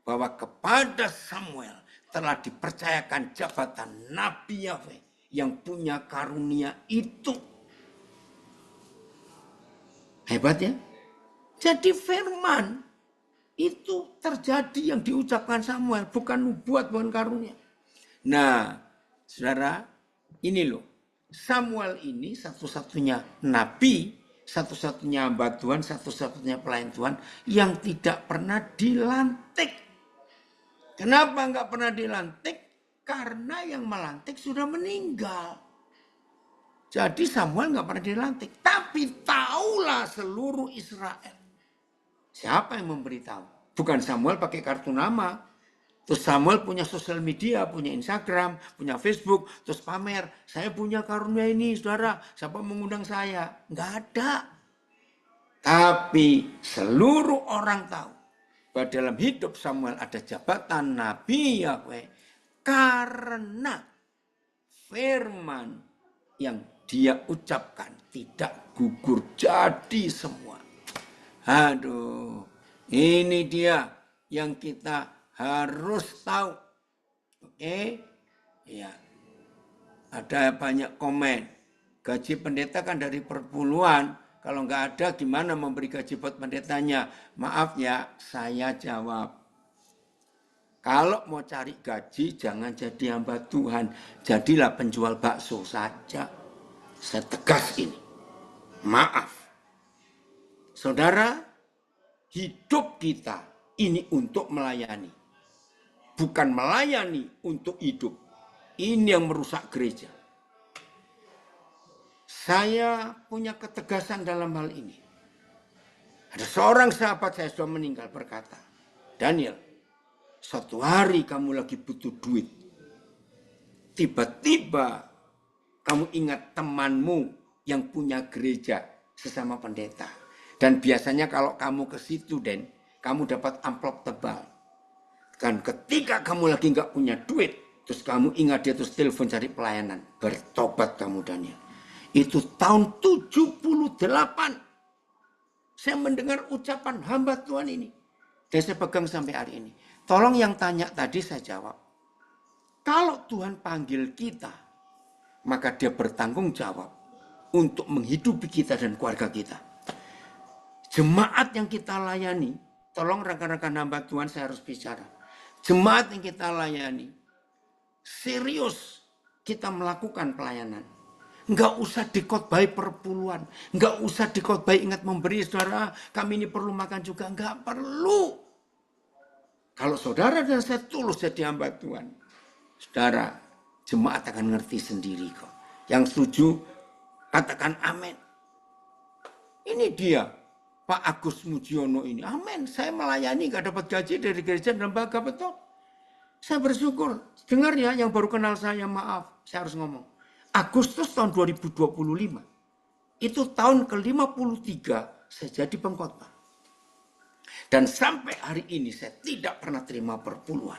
bahwa kepada Samuel telah dipercayakan jabatan Nabi Yahweh yang punya karunia itu. Hebat ya? Jadi firman itu terjadi yang diucapkan Samuel, bukan nubuat, bukan karunia. Nah, saudara, ini loh. Samuel ini satu-satunya nabi, satu-satunya hamba Tuhan, satu-satunya pelayan Tuhan yang tidak pernah dilantik. Kenapa nggak pernah dilantik? Karena yang melantik sudah meninggal. Jadi Samuel nggak pernah dilantik. Tapi taulah seluruh Israel. Siapa yang memberitahu? Bukan Samuel pakai kartu nama. Terus Samuel punya sosial media, punya Instagram, punya Facebook, terus pamer. Saya punya karunia ini, saudara. Siapa mengundang saya? Nggak ada. Tapi seluruh orang tahu bahwa dalam hidup Samuel ada jabatan Nabi Yahweh. Karena firman yang dia ucapkan tidak gugur jadi semua. Aduh, ini dia yang kita harus tahu. Oke, ya. Ada banyak komen. Gaji pendeta kan dari perpuluhan. Kalau nggak ada gimana memberi gaji buat pendetanya? Maaf ya, saya jawab. Kalau mau cari gaji jangan jadi hamba Tuhan. Jadilah penjual bakso saja. Saya tegas ini. Maaf. Saudara, hidup kita ini untuk melayani. Bukan melayani untuk hidup. Ini yang merusak gereja. Saya punya ketegasan dalam hal ini. Ada seorang sahabat saya sudah meninggal berkata, Daniel, suatu hari kamu lagi butuh duit. Tiba-tiba kamu ingat temanmu yang punya gereja sesama pendeta. Dan biasanya kalau kamu ke situ, Den, kamu dapat amplop tebal. Kan ketika kamu lagi nggak punya duit, terus kamu ingat dia terus telepon cari pelayanan. Bertobat kamu, Daniel. Itu tahun 78. Saya mendengar ucapan hamba Tuhan ini. Dan saya pegang sampai hari ini. Tolong yang tanya tadi saya jawab. Kalau Tuhan panggil kita, maka dia bertanggung jawab untuk menghidupi kita dan keluarga kita. Jemaat yang kita layani, tolong rekan-rekan hamba Tuhan saya harus bicara. Jemaat yang kita layani, serius kita melakukan pelayanan. Enggak usah dikhotbahi perpuluhan. Enggak usah dikhotbahi ingat memberi, saudara. Kami ini perlu makan juga. Enggak perlu. Kalau saudara dan saya tulus jadi hamba Tuhan, saudara, jemaat akan ngerti sendiri kok. Yang setuju, katakan amin. Ini dia, Pak Agus Mujiono ini. Amin, saya melayani gak dapat gaji dari gereja dan lembaga, betul. Saya bersyukur. Dengar ya, yang baru kenal saya, maaf, saya harus ngomong. Agustus tahun 2025, itu tahun ke-53 saya jadi pengkhotbah. Dan sampai hari ini saya tidak pernah terima perpuluhan.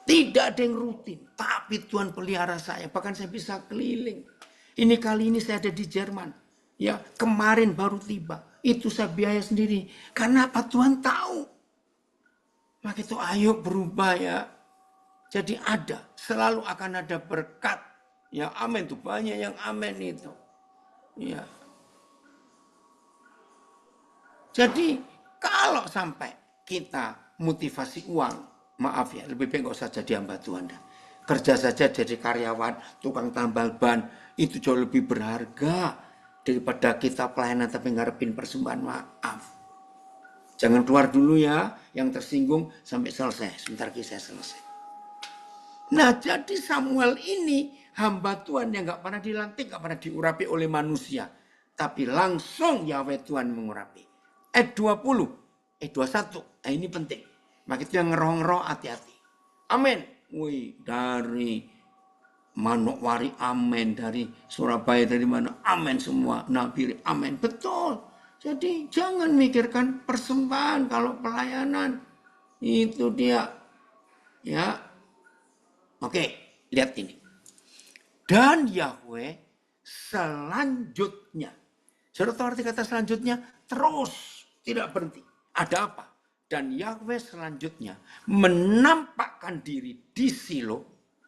Tidak ada yang rutin, tapi Tuhan pelihara saya, bahkan saya bisa keliling. Ini kali ini saya ada di Jerman. Ya, kemarin baru tiba. Itu saya biaya sendiri. Karena apa? Tuhan tahu. Maka itu ayo berubah ya. Jadi ada, selalu akan ada berkat. Ya amin tuh, banyak yang amin itu. Ya. Jadi kalau sampai kita motivasi uang, maaf ya, lebih baik gak usah jadi hamba Tuhan. Kerja saja jadi karyawan, tukang tambal ban, itu jauh lebih berharga daripada kita pelayanan tapi ngarepin persembahan, maaf. Jangan keluar dulu ya, yang tersinggung sampai selesai. Sebentar lagi saya selesai. Nah jadi Samuel ini hamba Tuhan yang gak pernah dilantik, gak pernah diurapi oleh manusia. Tapi langsung Yahweh Tuhan mengurapi. Ayat 20, ayat 21, nah ini penting. Maka itu yang ngeroh-ngeroh hati-hati. Amin. Wih, dari Manokwari amin, dari Surabaya dari mana amin semua, Nabiri amin, betul. Jadi jangan mikirkan persembahan kalau pelayanan. Itu dia. Ya. Oke, lihat ini. Dan Yahweh selanjutnya. Saudara tahu arti kata selanjutnya? Terus, tidak berhenti. Ada apa? Dan Yahweh selanjutnya menampakkan diri di Silo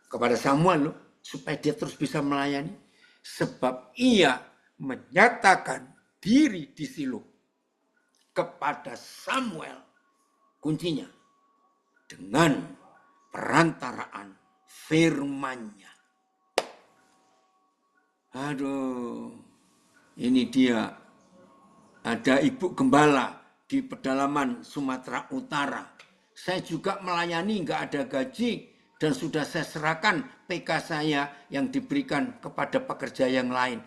kepada Samuel supaya dia terus bisa melayani. Sebab ia menyatakan diri di Silo kepada Samuel. Kuncinya dengan perantaraan firman-Nya. Aduh, ini dia. Ada ibu gembala di pedalaman Sumatera Utara. Saya juga melayani, nggak ada gaji. Dan sudah saya serahkan PK saya yang diberikan kepada pekerja yang lain.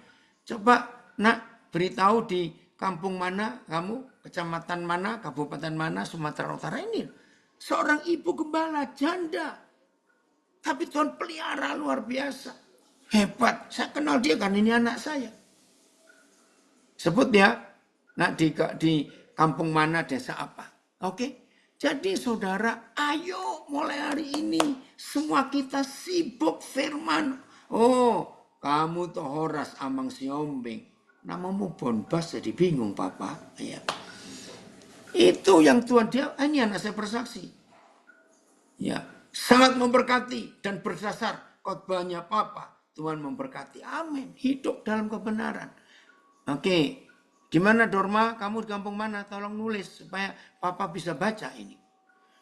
Coba nak, beritahu di kampung mana kamu, kecamatan mana, kabupaten mana, Sumatera Utara ini. Seorang ibu gembala, janda. Tapi Tuhan pelihara luar biasa. Hebat, saya kenal dia kan ini anak saya. Sebut ya, nah di kampung mana, desa apa. Oke, jadi saudara, ayo mulai hari ini semua kita sibuk firman. Oh, kamu tuh Horas Amang Siombing. Namamu Bonbas jadi bingung Papa. Ya. Itu yang Tuhan dia, ini anak saya bersaksi. Ya, sangat memberkati dan berdasar khotbahnya Papa. Tuhan memberkati. Amin. Hidup dalam kebenaran. Oke. Di mana Dorma? Kamu di kampung mana? Tolong nulis supaya Papa bisa baca ini.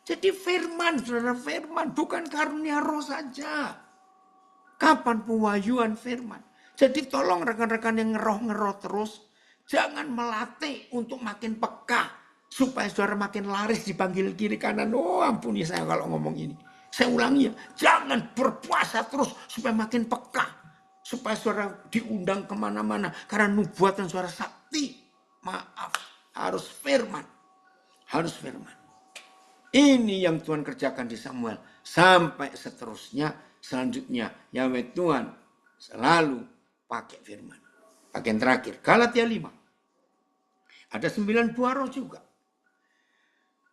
Jadi firman, saudara, firman. Bukan karunia roh saja. Kapan pewahyuan firman? Jadi tolong rekan-rekan yang ngeroh-ngeroh terus. Jangan melatih untuk makin peka. Supaya saudara makin laris dipanggil kiri kanan. Oh ampuni saya kalau ngomong ini. Saya ulangi ya. Jangan berpuasa terus supaya makin peka. Supaya saudara diundang kemana-mana. Karena nubuatan saudara sakti. Maaf. Harus firman. Harus firman. Ini yang Tuhan kerjakan di Samuel. Sampai seterusnya. Selanjutnya. Yahweh Tuhan selalu pakai firman. Bagian terakhir. Galatia 5. Ada 9 buah roh juga.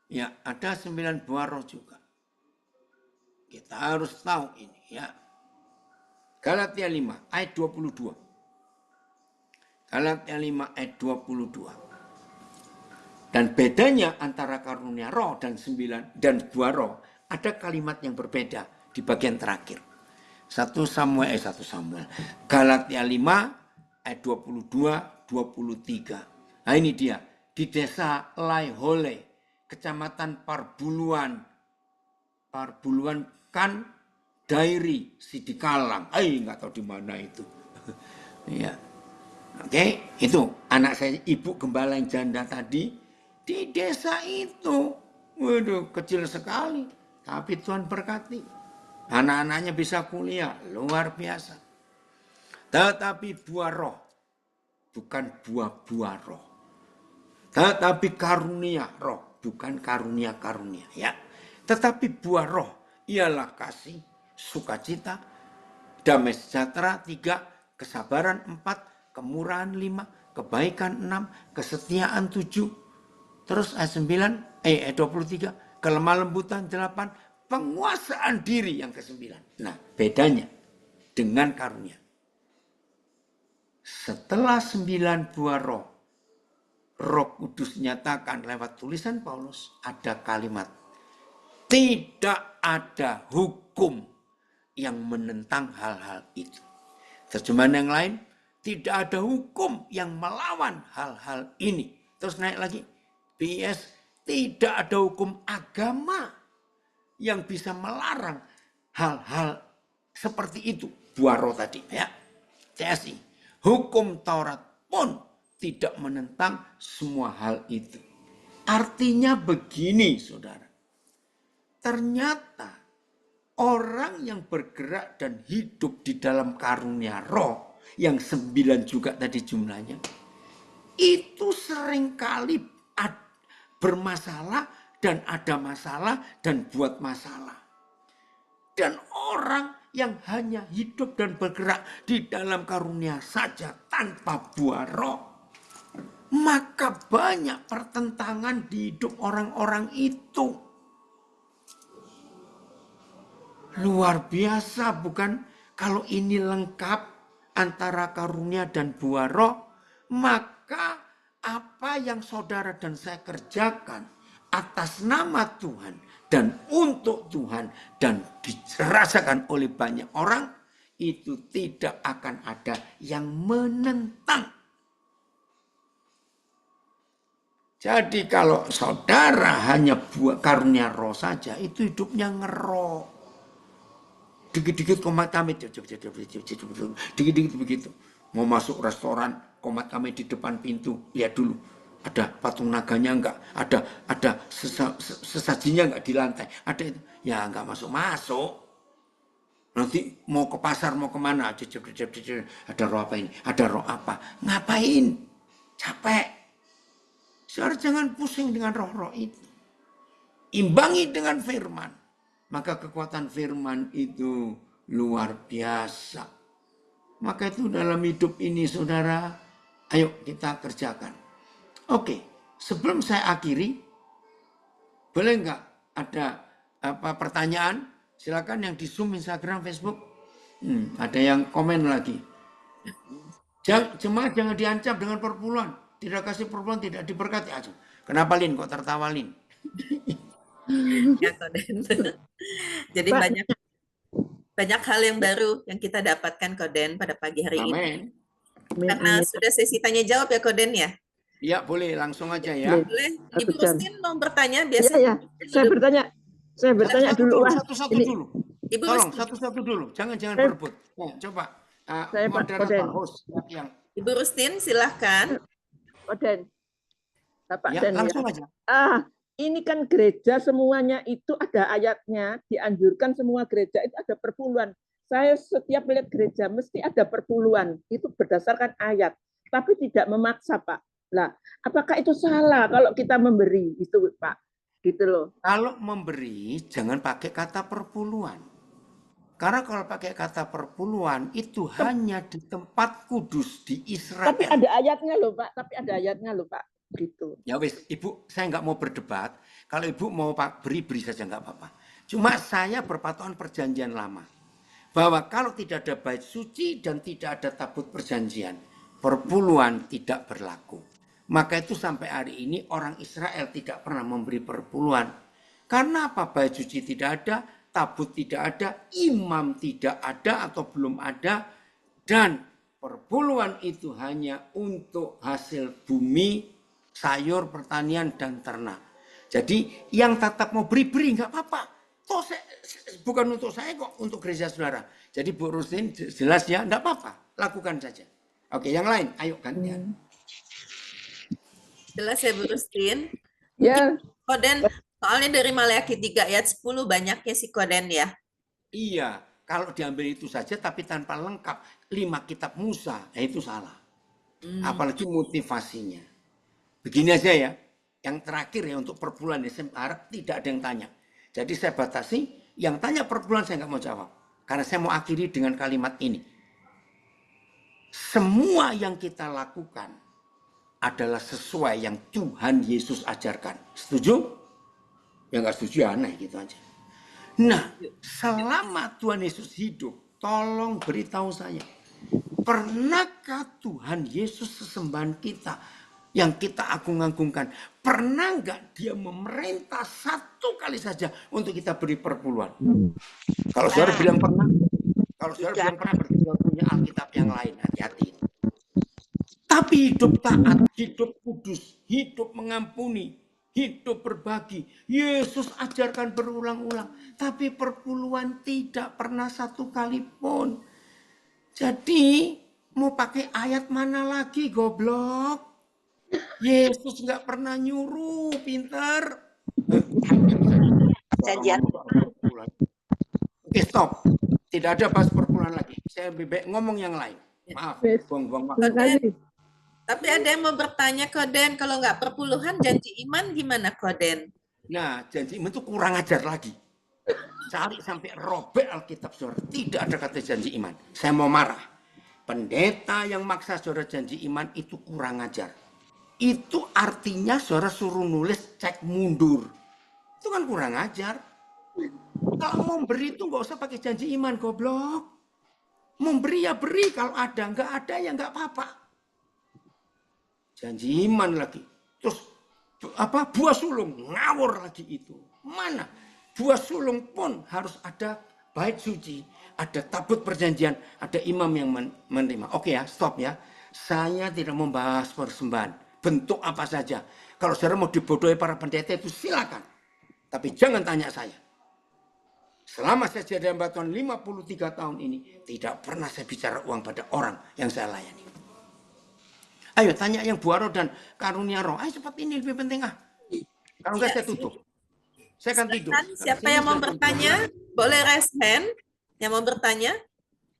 Ya, ada 9 buah roh juga. Kita harus tahu ini ya. Galatia 5 ayat 22. Galatia 5 ayat 22. Dan bedanya antara karunia roh dan 9 dan buah roh, ada kalimat yang berbeda di bagian terakhir. 1 Samuel. Galatia 5 ayat 22 23. Nah ini dia, di desa Laihole, Kecamatan Parbuluan kan Dairi Sidikalang. Nggak tahu di mana itu. Ya. Oke, itu anak saya ibu gembala yang janda tadi di desa itu. Waduh, kecil sekali. Tapi Tuhan berkati. Anak-anaknya bisa kuliah, luar biasa. Tetapi buah roh, bukan buah-buah roh. Tetapi karunia roh, bukan karunia-karunia ya. Tetapi buah roh ialah kasih, sukacita, damai sejahtera 3, kesabaran 4, kemurahan 5, kebaikan 6, kesetiaan 7. Terus ayat 23, kelemah lembutan 8, penguasaan diri yang ke-9. Nah, bedanya dengan karunia. Setelah 9 buah roh, Roh Kudus nyatakan lewat tulisan Paulus, ada kalimat, tidak ada hukum yang menentang hal-hal itu. Terjemahan yang lain, tidak ada hukum yang melawan hal-hal ini. Terus naik lagi, PS, tidak ada hukum agama yang bisa melarang hal-hal seperti itu. Buah roh tadi ya. CSI, hukum Taurat pun tidak menentang semua hal itu. Artinya begini, saudara. Ternyata orang yang bergerak dan hidup di dalam karunia roh, yang 9 juga tadi jumlahnya, itu seringkali bermasalah dan ada masalah dan buat masalah. Dan orang yang hanya hidup dan bergerak di dalam karunia saja tanpa buah roh, maka banyak pertentangan di hidup orang-orang itu. Luar biasa bukan? Kalau ini lengkap antara karunia dan buah roh, maka apa yang saudara dan saya kerjakan atas nama Tuhan dan untuk Tuhan dan dirasakan oleh banyak orang, itu tidak akan ada yang menentang. Jadi kalau saudara hanya buat karunia roh saja, itu hidupnya ngeroh. Dikit-dikit komat kami, dikit-dikit begitu. Mau masuk restoran, komat kami di depan pintu, lihat dulu. Ada patung naganya enggak? Ada sesajinya enggak di lantai? Ada itu. Ya enggak masuk-masuk. Nanti mau ke pasar, mau kemana? Ada roh apa ini? Ada roh apa? Ngapain? Capek. Saudara jangan pusing dengan roh-roh itu. imbangi dengan firman. Maka kekuatan firman itu luar biasa. Maka itu dalam hidup ini saudara, ayo kita kerjakan. Oke, sebelum saya akhiri, boleh nggak ada pertanyaan? Silakan yang di Zoom, Instagram, Facebook. Ada yang komen lagi. Jemaat jangan diancam dengan perpuluhan. Tidak kasih perpuluhan, tidak diberkati. Aduh, kenapa Lin kok tertawa Lin? Ya, Koden. Jadi banyak hal yang baru yang kita dapatkan, Koden, pada pagi hari ini. Amin. Karena sudah sesi tanya jawab ya, Koden ya. Iya, boleh langsung aja ya. Boleh. Ibu Rustin mau bertanya Iya, biasanya. ya. Saya bertanya dulu. Satu-satu dulu. Ibu Tolong Rustin. satu-satu dulu. Jangan berebut. Nah, coba Saya Pak moderator Koden. host yang Ibu Rustin, silahkan. Koden. Bapak ya Den ya. langsung aja. Ini kan gereja semuanya itu ada ayatnya, dianjurkan semua gereja itu ada perpuluhan. Saya setiap melihat gereja mesti ada perpuluhan, itu berdasarkan ayat, tapi tidak memaksa, Pak. Lah, apakah itu salah kalau kita memberi itu, Pak? Gitu loh. Kalau memberi jangan pakai kata perpuluhan. Karena kalau pakai kata perpuluhan itu hanya di tempat kudus di Israel. Tapi ada ayatnya loh, Pak. Gitu. Ya wis, Ibu, saya nggak mau berdebat. Kalau Ibu mau beri saja nggak apa-apa. Cuma saya berpatokan perjanjian lama. Bahwa kalau tidak ada bait suci dan tidak ada tabut perjanjian, perpuluhan tidak berlaku. Maka itu sampai hari ini orang Israel tidak pernah memberi perpuluhan. Karena apa? Bait suci tidak ada, tabut tidak ada, imam tidak ada atau belum ada. Dan perpuluhan itu hanya untuk hasil bumi, sayur, pertanian, dan ternak. Jadi yang tetap mau beri nggak apa-apa. Toh bukan untuk saya kok, untuk gereja saudara. Jadi Bu Rustin jelas ya, nggak apa-apa, lakukan saja. Oke, yang lain, ayo gantian. Jelas ya Bu Rustin. Ya. Koden, soalnya dari Maleakhi 3 ayat 10 banyaknya si Koden ya. Iya, kalau diambil itu saja tapi tanpa lengkap 5 kitab Musa, itu salah. Apalagi motivasinya. Begini aja ya, yang terakhir ya untuk perpuluhan, saya harap tidak ada yang tanya. Jadi saya batasi, yang tanya perpuluhan saya nggak mau jawab. Karena saya mau akhiri dengan kalimat ini. Semua yang kita lakukan adalah sesuai yang Tuhan Yesus ajarkan. Setuju? Ya nggak setuju, aneh gitu aja. Nah, selama Tuhan Yesus hidup, tolong beritahu saya. Pernahkah Tuhan Yesus sesembahan kita yang kita agung-agungkan, pernah nggak dia memerintah satu kali saja untuk kita beri perpuluhan? Kalau saudara bilang pernah, berarti saudara punya Alkitab yang lain, hati-hati. Tapi hidup taat, hidup kudus, hidup mengampuni, hidup berbagi, Yesus ajarkan berulang-ulang. Tapi perpuluhan tidak pernah satu kali pun. Jadi mau pakai ayat mana lagi, goblok? Yesus nggak pernah nyuruh, pinter. Janjian. Oke, stop. Tidak ada bahas perpuluhan lagi. Saya lebih baik ngomong yang lain. Maaf, buang-buang waktu. Tapi ada yang mau bertanya, Koden, kalau nggak perpuluhan janji iman gimana, Koden? Nah, janji iman itu kurang ajar lagi. Cari sampai robek Alkitab, saudara. Tidak ada kata janji iman. Saya mau marah. Pendeta yang maksa saudara janji iman itu kurang ajar. Itu artinya saudara suruh nulis cek mundur. Itu kan kurang ajar. Kalau mau beri itu nggak usah pakai janji iman, goblok. Mau beri ya beri, kalau ada, nggak ada ya nggak apa-apa. Janji iman lagi. Terus buah sulung, ngawur lagi itu. Mana? Buah sulung pun harus ada bait suci, ada tabut perjanjian, ada imam yang menerima. Oke ya, stop ya. Saya tidak membahas persembahan. Bentuk apa saja. Kalau saudara mau dibodohi para pendeta itu silakan. Tapi jangan tanya saya. Selama saya jadi hamba Tuhan 53 tahun ini, tidak pernah saya bicara uang pada orang yang saya layani. Ayo tanya yang buah roh dan karunia roh. Ayo cepat, ini lebih penting ah. Kalau enggak saya tutup. Saya akan tidur. Siapa yang mau bertanya? Boleh raise hand yang mau bertanya?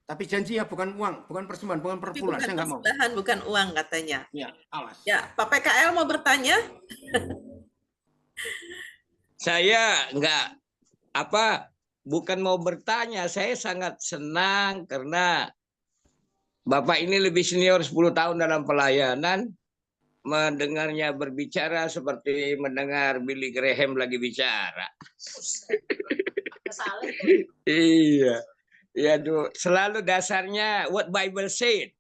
Tapi janji ya, bukan uang, bukan persembahan, bukan perpuluhan. Saya nggak mau. Persembahan, bukan uang katanya. Ya, awas. Ya, Pak PKL mau bertanya? Saya bukan mau bertanya, saya sangat senang karena Bapak ini lebih senior 10 tahun dalam pelayanan, mendengarnya berbicara seperti mendengar Billy Graham lagi bicara. Iya. Ya, selalu dasarnya what Bible said.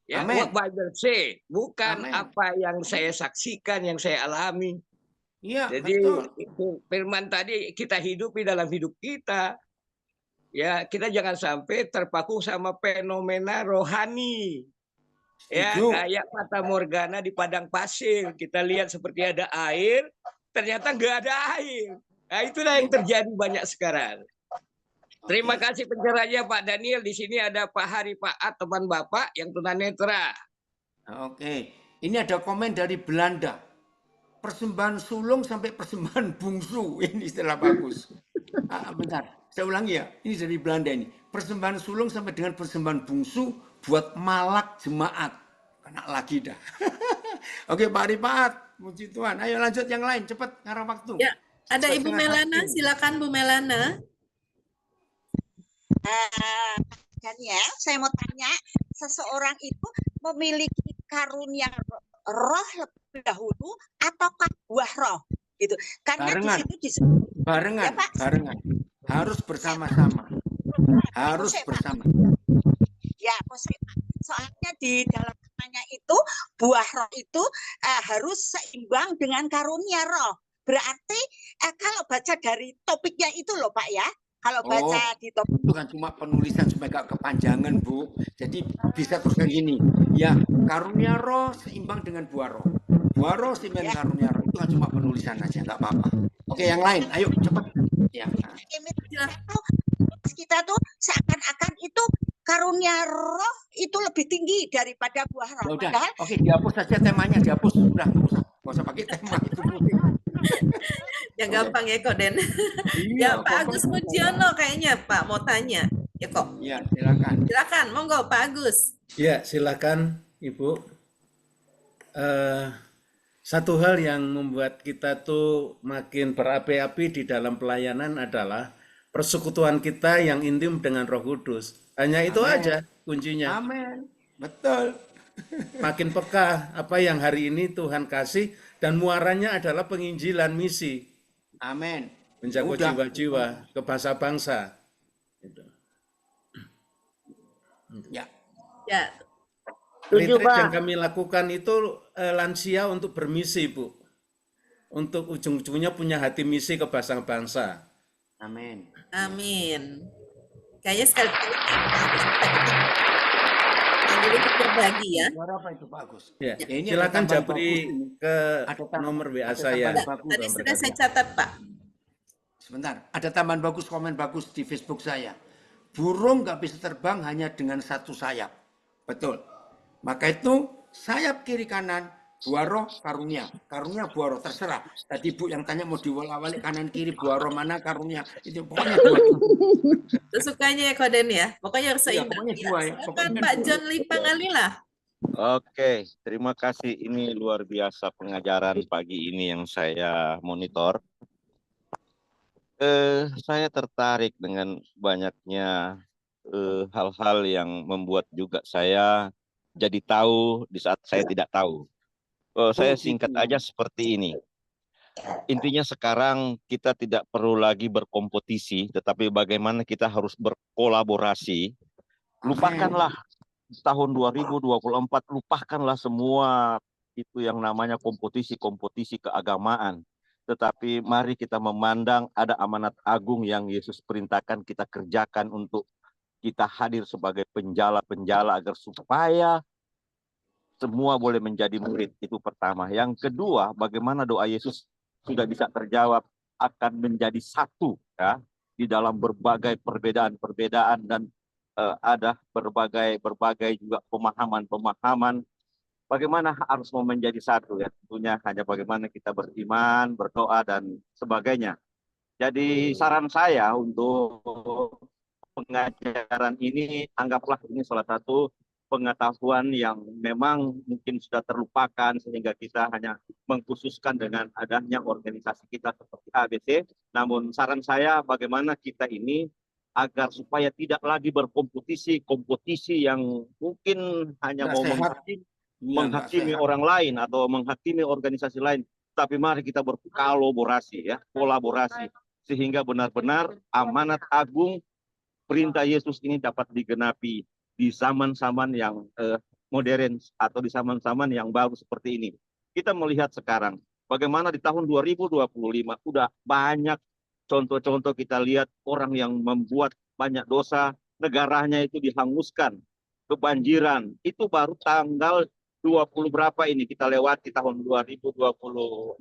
Ya, Amen. what Bible said, bukan Amen. apa yang saya saksikan, yang saya alami. Iya, Jadi betul. firman tadi kita hidupi dalam hidup kita. Ya, kita jangan sampai terpaku sama fenomena rohani. Ya, Setuju. kayak fata morgana di padang pasir. Kita lihat seperti ada air, ternyata nggak ada air. Nah, itulah yang terjadi banyak sekarang. Terima kasih pencerahannya Pak Daniel. Di sini ada Pak Hari Paat, teman Bapak yang tunanetra. Oke, ini ada komen dari Belanda. Persembahan sulung sampai persembahan bungsu. Ini istilah bagus. Bentar, saya ulangi ya. Ini dari Belanda ini. Persembahan sulung sampai dengan persembahan bungsu buat malak jemaat. Kena lagi dah. Oke, Pak Hari Paat. Puji Tuhan. Ayo lanjut yang lain. Cepat, ngarang waktu. Ya, ada Ibu Melana. Silakan Bu Melana. Daniel, saya mau tanya, seseorang itu memiliki karunia roh lebih dahulu ataukah buah roh? Gitu. Karena Barengan. di situ disebut Barengan, ya, Pak? barengan. Harus bersama-sama. Harus bersama. Ya, soalnya di dalam namanya itu buah roh itu harus seimbang dengan karunia roh. Berarti kalau baca dari topiknya itu loh Pak ya. Kalau baca di topik itu kan cuma penulisan supaya gak kepanjangan Bu. Jadi bisa terus kayak gini. Ya, karunia roh seimbang dengan buah roh. Buah roh seimbang dengan karunia roh. Itu kan cuma penulisan aja, nggak apa-apa. Oke, yang lain. Ayo cepat. Ya. Kita tuh seakan-akan itu karunia roh itu lebih tinggi daripada buah roh. Ya udah. Padahal, Oke, dihapus saja temanya, dihapus. Udah, nggak usah pakai tema itu. Yang gampang ya Koden. Iya, Ya Pak Agus Mujiono kayaknya Pak mau tanya. Ya kok. Iya, silakan. Silakan, monggo Pak Agus. Ya, silakan Ibu. Satu hal yang membuat kita tuh makin berapi-api di dalam pelayanan adalah persekutuan kita yang intim dengan Roh Kudus. Hanya itu aja kuncinya. Amin. Betul. Makin peka apa yang hari ini Tuhan kasih dan muaranya adalah penginjilan misi. Amin. Menjaga jiwa-jiwa ke bangsa-bangsa. Ya. Ya. Retreat yang kami lakukan itu lansia untuk bermisi, Bu. Untuk ujung-ujungnya punya hati misi ke bangsa-bangsa. Amin. Amin. Kayaknya sekali-kali dulu berbagi ya. Suara apa itu Pak Agus? Ya, ini silakan ada tambahan Japri ke nomor WA saya. Tadi sudah saya catat Pak. Sebentar, ada tambahan bagus, komen bagus di Facebook saya. Burung nggak bisa terbang hanya dengan satu sayap. Betul. Maka itu sayap kiri kanan, buah roh karunia. Karunia buah roh, terserah. Tadi Bu yang tanya mau diwolak-walik kanan kiri, buah roh mana karunia. Itu pokoknya dua. Itu sukanya ya Koden ya. Pokoknya harus seimbang. Pokoknya dua ya. Silakan Pak John Lipang Alila. Oke, terima kasih. Ini luar biasa pengajaran pagi ini yang saya monitor. Saya tertarik dengan banyaknya hal-hal yang membuat juga saya jadi tahu di saat saya tidak tahu. Saya singkat aja seperti ini. Intinya sekarang kita tidak perlu lagi berkompetisi, tetapi bagaimana kita harus berkolaborasi. Lupakanlah tahun 2024, lupakanlah semua itu yang namanya kompetisi keagamaan. Tetapi mari kita memandang ada amanat agung yang Yesus perintahkan kita kerjakan untuk kita hadir sebagai penjala-penjala agar supaya semua boleh menjadi murid. Itu pertama. Yang kedua, bagaimana doa Yesus sudah bisa terjawab akan menjadi satu ya di dalam berbagai perbedaan dan ada berbagai juga pemahaman bagaimana harus mau menjadi satu ya, tentunya hanya bagaimana kita beriman, berdoa dan sebagainya. Jadi saran saya untuk pengajaran ini, anggaplah ini salah satu pengetahuan yang memang mungkin sudah terlupakan sehingga kita hanya mengkhususkan dengan adanya organisasi kita seperti ABC. Namun saran saya bagaimana kita ini agar supaya tidak lagi kompetisi yang mungkin hanya Nggak mau sehat. Iya, nggak menghakimi sehat. orang lain atau menghakimi organisasi lain. Tapi mari kita berkolaborasi ya, kolaborasi sehingga benar-benar amanat agung perintah Yesus ini dapat digenapi di zaman-zaman yang modern atau di zaman-zaman yang baru seperti ini. Kita melihat sekarang bagaimana di tahun 2025 udah banyak contoh-contoh kita lihat orang yang membuat banyak dosa, negaranya itu dihanguskan, kebanjiran. Itu baru tanggal 20 berapa ini kita lewati tahun 2024.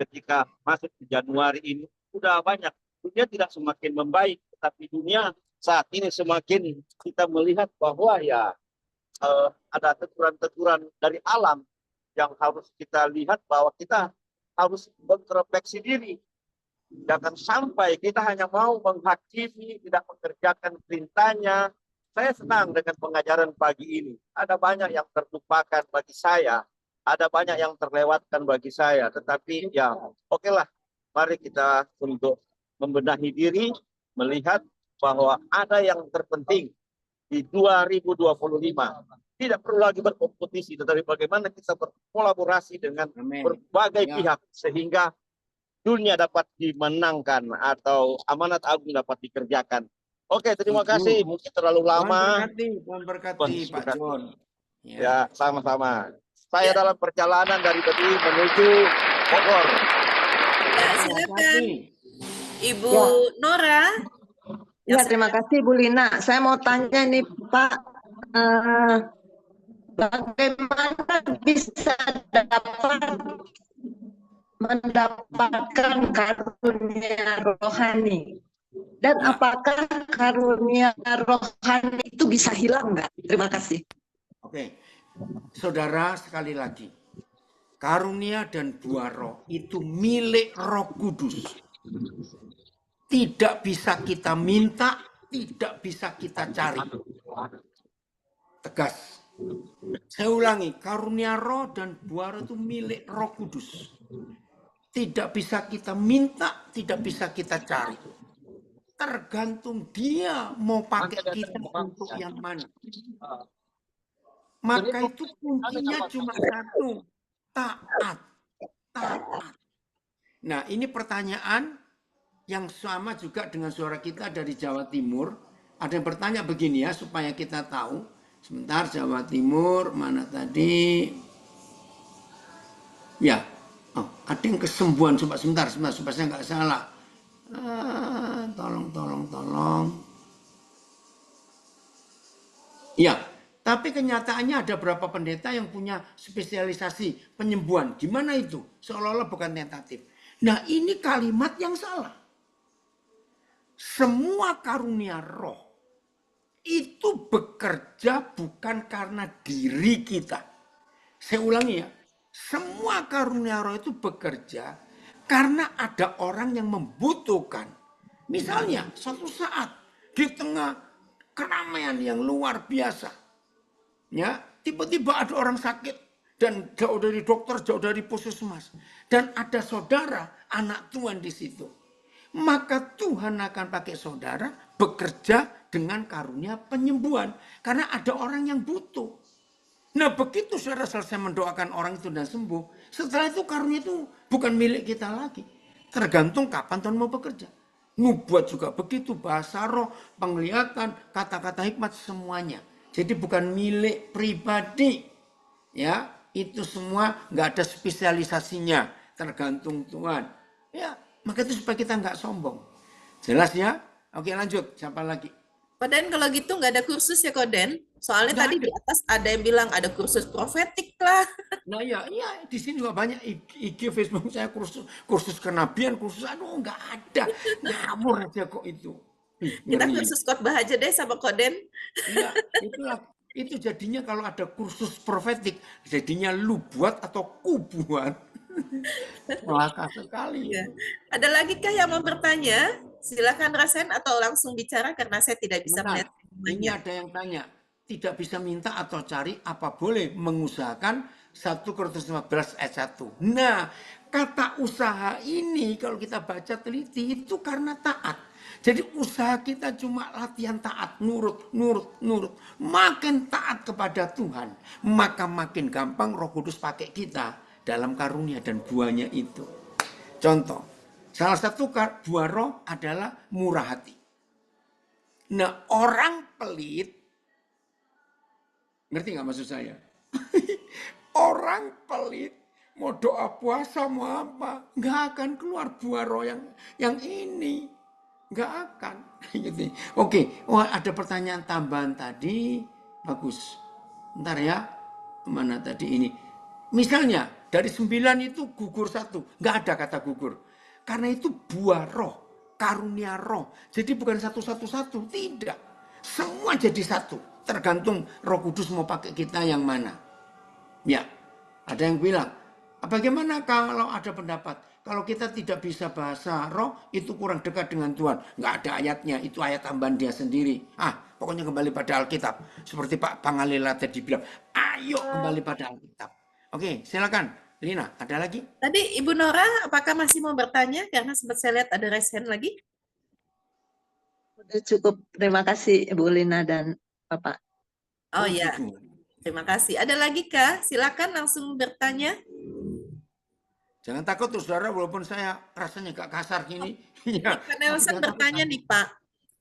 Ketika masuk di Januari ini udah banyak. Dunia tidak semakin membaik, tetapi dunia saat ini semakin kita melihat bahwa ya ada teguran-teguran dari alam yang harus kita lihat bahwa kita harus introspeksi diri. Jangan sampai kita hanya mau menghakimi, tidak mengerjakan perintahnya. Saya senang dengan pengajaran pagi ini. Ada banyak yang terlupakan bagi saya, ada banyak yang terlewatkan bagi saya. Tetapi ya oke lah, mari kita untuk membenahi diri, melihat bahwa ada yang terpenting di 2025. Tidak perlu lagi berkompetisi, tetapi bagaimana kita berkolaborasi dengan berbagai pihak sehingga dunia dapat dimenangkan atau amanat agung dapat dikerjakan. Oke, terima kasih. Mungkin terlalu lama. Tuhan berkati Pak John. Ya, sama-sama. Saya dalam perjalanan dari Beti menuju Bogor. Ya, silakan. Ibu Nora. Ya, terima kasih Bu Lina. Saya mau tanya nih Pak, bagaimana bisa mendapatkan karunia rohani? Dan apakah karunia rohani itu bisa hilang nggak? Terima kasih. Oke, saudara sekali lagi, karunia dan buah roh itu milik Roh Kudus. Tidak bisa kita minta, tidak bisa kita cari. Tegas. Saya ulangi, karunia roh dan buah roh itu milik Roh Kudus. Tidak bisa kita minta, tidak bisa kita cari. Tergantung dia mau pakai kita untuk yang mana. Maka itu kuncinya cuma satu, taat. Taat. Nah, ini pertanyaan yang sama juga dengan suara kita dari Jawa Timur. Ada yang bertanya begini ya, supaya kita tahu. Sebentar, Jawa Timur, mana tadi? Ya, ada yang kesembuhan. Coba sebentar, supaya saya nggak salah. Tolong. Ya, tapi kenyataannya ada berapa pendeta yang punya spesialisasi penyembuhan. Gimana itu? Seolah-olah bukan tentatif. Nah, ini kalimat yang salah. Semua karunia roh itu bekerja bukan karena diri kita. Saya ulangi ya. Semua karunia roh itu bekerja karena ada orang yang membutuhkan. Misalnya suatu saat di tengah keramaian yang luar biasa, ya, tiba-tiba ada orang sakit dan jauh dari dokter, jauh dari puskesmas, dan ada saudara anak Tuhan di situ. Maka Tuhan akan pakai saudara bekerja dengan karunia penyembuhan. Karena ada orang yang butuh. Nah, begitu saudara selesai mendoakan orang itu dan sembuh, setelah itu karunia itu bukan milik kita lagi. Tergantung kapan Tuhan mau bekerja. Nubuat juga begitu, bahasa roh, penglihatan, kata-kata hikmat, semuanya. Jadi bukan milik pribadi. Ya, itu semua nggak ada spesialisasinya, tergantung Tuhan. Ya, maka itu supaya kita nggak sombong. Jelas ya? Oke, lanjut. Siapa lagi? Koden, kalau gitu nggak ada kursus ya Koden? Soalnya tadi di atas ada yang bilang ada kursus profetik lah. Nah ya, di sini juga banyak IG, Facebook saya kursus kenabian, kursus nggak ada. Ngawur aja kok itu. Kita kursus khotbah aja deh sama Koden. Iya, itulah. Itu jadinya kalau ada kursus profetik, jadinya lu buat atau ku buat. Celaka sekali. Ya. Ada lagi kah yang mau bertanya? Silakan rasain atau langsung bicara karena saya tidak bisa melihat semuanya. Ini ada yang tanya, tidak bisa minta atau cari, apa boleh mengusahakan 1 Korintus 15 ayat 1. Nah, kata usaha ini kalau kita baca teliti itu karena taat. Jadi usaha kita cuma latihan taat, nurut. Makin taat kepada Tuhan, maka makin gampang Roh Kudus pakai kita dalam karunia dan buahnya itu. Contoh, salah satu buah roh adalah murah hati. Nah, orang pelit, ngerti nggak maksud saya? Orang pelit mau doa puasa mau apa, nggak akan keluar buah roh yang ini, nggak akan. Gitu. Oke, ada pertanyaan tambahan tadi, bagus. Ntar ya, mana tadi ini? Misalnya dari 9 itu gugur 1, nggak ada kata gugur, karena itu buah roh, karunia roh. Jadi bukan satu-satu, tidak. Semua jadi satu. Tergantung Roh Kudus mau pakai kita yang mana. Ya, ada yang bilang, bagaimana kalau ada pendapat, kalau kita tidak bisa bahasa roh, itu kurang dekat dengan Tuhan. Nggak ada ayatnya, itu ayat tambahan dia sendiri. Pokoknya kembali pada Alkitab. Seperti Pak Pangalila tadi bilang, ayo kembali pada Alkitab. Oke, silakan. Lina, ada lagi? Tadi Ibu Nora, apakah masih mau bertanya? Karena sempat saya lihat ada raise hand lagi. Udah cukup. Terima kasih Ibu Lina dan Bapak. Oh ya, terima kasih. Ada lagi Kak? Silakan langsung bertanya. Jangan takut tuh saudara, walaupun saya rasanya gak kasar gini. Pak Nelson bertanya nih Pak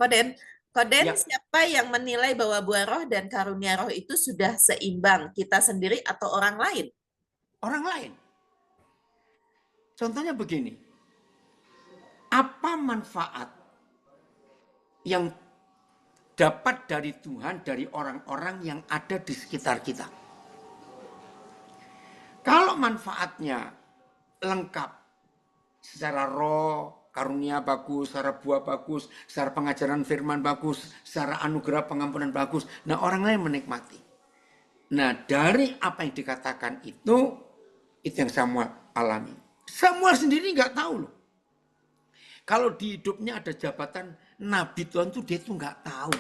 Koden. Ya. Siapa yang menilai bahwa buah roh dan karunia roh itu sudah seimbang? Kita sendiri atau orang lain? Orang lain. Contohnya begini. Apa manfaat yang dapat dari Tuhan, dari orang-orang yang ada di sekitar kita? Kalau manfaatnya lengkap, secara roh, karunia bagus, secara buah bagus, secara pengajaran firman bagus, secara anugerah pengampunan bagus, nah orang lain menikmati. Nah dari apa yang dikatakan itu yang Samuel alami. Samuel sendiri nggak tahu loh. Kalau di hidupnya ada jabatan Nabi Tuhan itu dia tuh nggak tahu.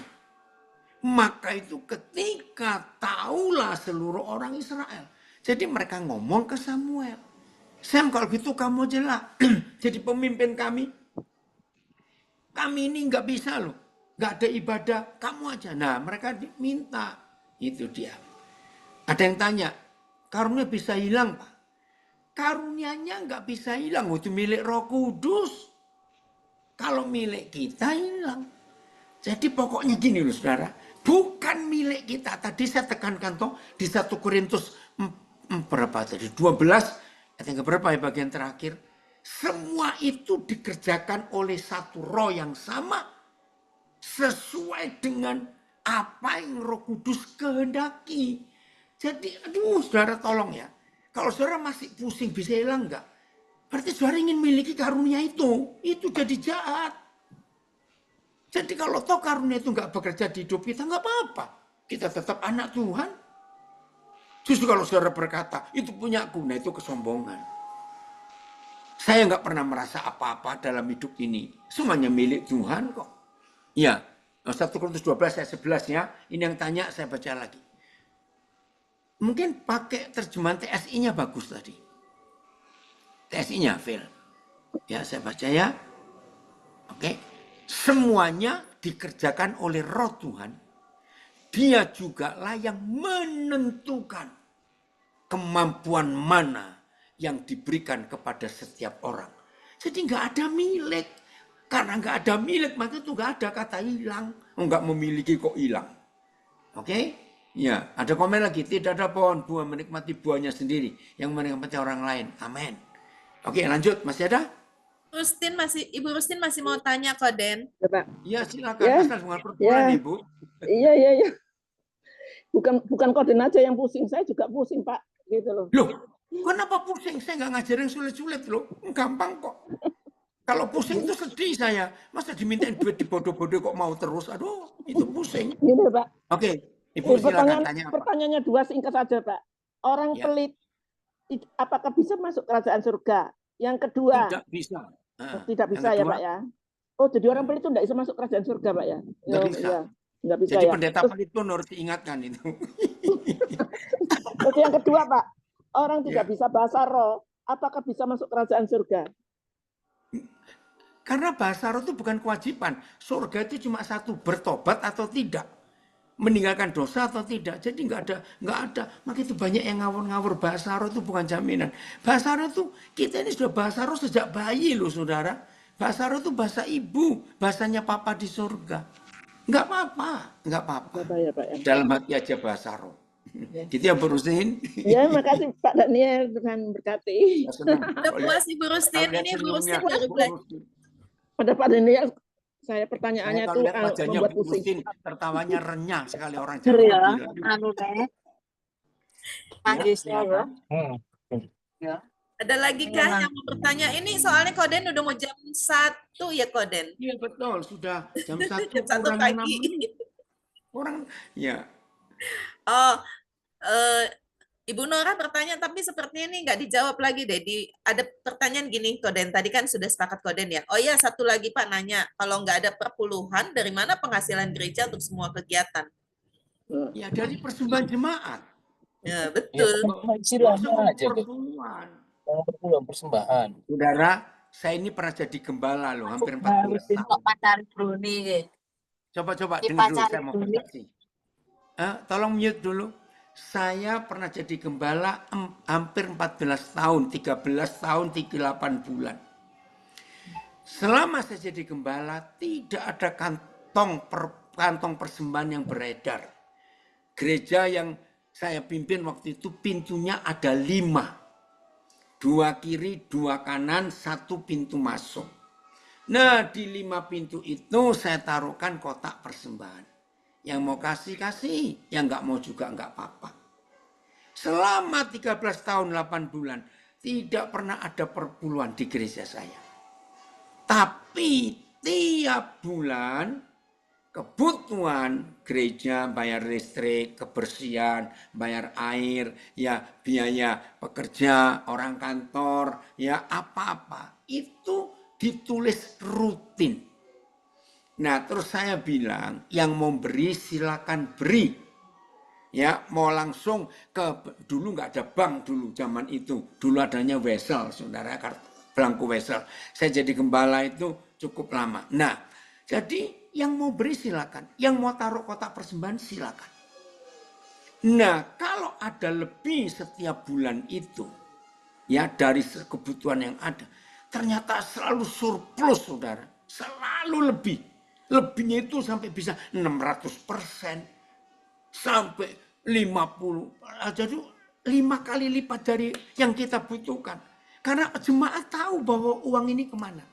Maka itu ketika tahulah seluruh orang Israel. Jadi mereka ngomong ke Samuel. Sam kalau gitu kamu aja lah jadi pemimpin kami. Kami ini nggak bisa loh. Nggak ada ibadah, kamu aja. Nah mereka minta. Itu dia. Ada yang tanya, karunia bisa hilang Pak? Karunianya nggak bisa hilang. Itu milik Roh Kudus. Kalau milik kita hilang. Jadi pokoknya gini loh saudara. Bukan milik kita. Tadi saya tekankan toh di 1 Korintus berapa tadi? 12 ayat yang berapa ya bagian terakhir. Semua itu dikerjakan oleh satu roh yang sama. Sesuai dengan apa yang Roh Kudus kehendaki. Jadi aduh saudara tolong ya. Kalau saudara masih pusing bisa hilang enggak? Berarti saudara ingin miliki karunia itu. Itu jadi jahat. Jadi kalau toh karunia itu nggak bekerja di hidup kita, nggak apa-apa. Kita tetap anak Tuhan. Justru kalau saudara berkata, itu punyaku, nah itu kesombongan. Saya nggak pernah merasa apa-apa dalam hidup ini. Semuanya milik Tuhan kok. Ya, 1 Korintus 12 ayat 11 ya. Ini yang tanya, saya baca lagi. Mungkin pakai terjemahan TSI-nya bagus tadi. TSI-nya, Phil. Ya, saya baca ya. Oke. Semuanya dikerjakan oleh Roh Tuhan. Dia juga lah yang menentukan kemampuan mana yang diberikan kepada setiap orang. Jadi nggak ada milik. Karena nggak ada milik, maka itu nggak ada kata hilang. Nggak memiliki kok hilang. Oke? Ya, ada komen lagi. Tidak ada pohon buah menikmati buahnya sendiri. Yang menikmati orang lain. Amin. Oke, lanjut. Masih ada? Ibu Rustin masih mau tanya Koden. Ya, Pak. Iya, silakan. Ya. Dengan perpuluhan, Ya. Ibu. Iya. Bukan Koden aja yang pusing, saya juga pusing, Pak. Gitu loh. Loh, kenapa pusing? Saya nggak ngajarin sulit-sulit loh. Gampang kok. Kalau pusing itu sedih saya. Masa dimintain duit dibodoh-bodoh kok mau terus? Aduh, itu pusing. Gini, Pak. Oke, Ibu silakan tanya apa? Pertanyaannya 2 singkat saja, Pak. Orang Ya. pelit, apakah bisa masuk kerajaan surga? Yang kedua, Tidak bisa. tidak bisa yang ya kedua, Pak ya. Oh, jadi orang pelit itu tidak bisa masuk kerajaan surga Pak ya? Nggak bisa. Ya. Nggak bisa Jadi ya. pendeta Terus, pelit pun harus diingatkan itu. terus yang kedua, Pak, orang tidak Ya. bisa bahasa roh, apakah bisa masuk kerajaan surga? Karena bahasa roh itu bukan kewajiban. Surga itu cuma satu, bertobat atau tidak. Meninggalkan dosa atau tidak. Jadi nggak ada. Maka itu banyak yang ngawur-ngawur. Bahasa roh itu bukan jaminan. Bahasa roh itu, kita ini sudah bahasa roh sejak bayi loh saudara. Bahasa roh itu bahasa ibu. Bahasanya papa di surga. Nggak apa-apa. Nggak apa ya, Pak ya. Dalam hati aja bahasa roh. Gitu ya berusin. Ya, makasih Pak Daniel, Tuhan berkati. Udah puas Ibu Rustin, ini Ibu Rustin baru belajar. Pada Pak Daniel, saya Saya pertanyaannya kalau tuh lihat wajahnya membuat Bu pusing. Rustin, tertawanya renyah sekali orang Bener Jawa ya, bilang. anu teh, Ya, magisnya ya. silakan. Ya. Ada lagi kah yang mau bertanya? Ini soalnya Koden udah mau jam 1 ya Koden. Iya betul, sudah jam 1 Jam 1 kurang 6 pagi. menit. Orang, ya. Oh, Ibu Nora bertanya, tapi sepertinya ini nggak dijawab lagi deh. Ada pertanyaan gini, Koden. Tadi kan sudah sepakat Koden ya. Oh iya, satu lagi Pak nanya, kalau nggak ada perpuluhan, dari mana penghasilan gereja untuk semua kegiatan? Ya dari persembahan jemaat. Ya, betul. Istilahnya aja deh. Perpuluhan. Persembahan. Saudara, saya ini pernah jadi gembala loh, hampir 14 tahun. Kok pacar Bruni. Coba Di dengar dulu, pacar saya mau Bruni. bersaksi. Tolong mute dulu. Saya pernah jadi gembala hampir 14 tahun, 13 tahun, 38 bulan. Selama saya jadi gembala, tidak ada kantong persembahan yang beredar. Gereja yang saya pimpin waktu itu pintunya ada 5. 2 kiri, 2 kanan, 1 pintu masuk. Nah, di 5 pintu itu saya taruhkan kotak persembahan. Yang mau kasih, yang nggak mau juga nggak apa-apa. Selama 13 tahun 8 bulan, tidak pernah ada perpuluhan di gereja saya. Tapi tiap bulan, kebutuhan gereja, bayar listrik, kebersihan, bayar air, ya biaya pekerja, orang kantor, ya apa-apa. Itu ditulis rutin. Nah, terus saya bilang, yang mau beri silakan beri. Ya, mau langsung dulu nggak ada bank dulu zaman itu. Dulu adanya wesel, saudara, belangku wesel. Saya jadi gembala itu cukup lama. Nah, jadi yang mau beri silakan, yang mau taruh kotak persembahan silakan. Nah, kalau ada lebih setiap bulan itu, ya dari kebutuhan yang ada, ternyata selalu surplus, saudara. Selalu lebih. Lebihnya itu sampai bisa 600%, sampai 50%. Jadi 5 kali lipat dari yang kita butuhkan. Karena jemaat tahu bahwa uang ini kemana.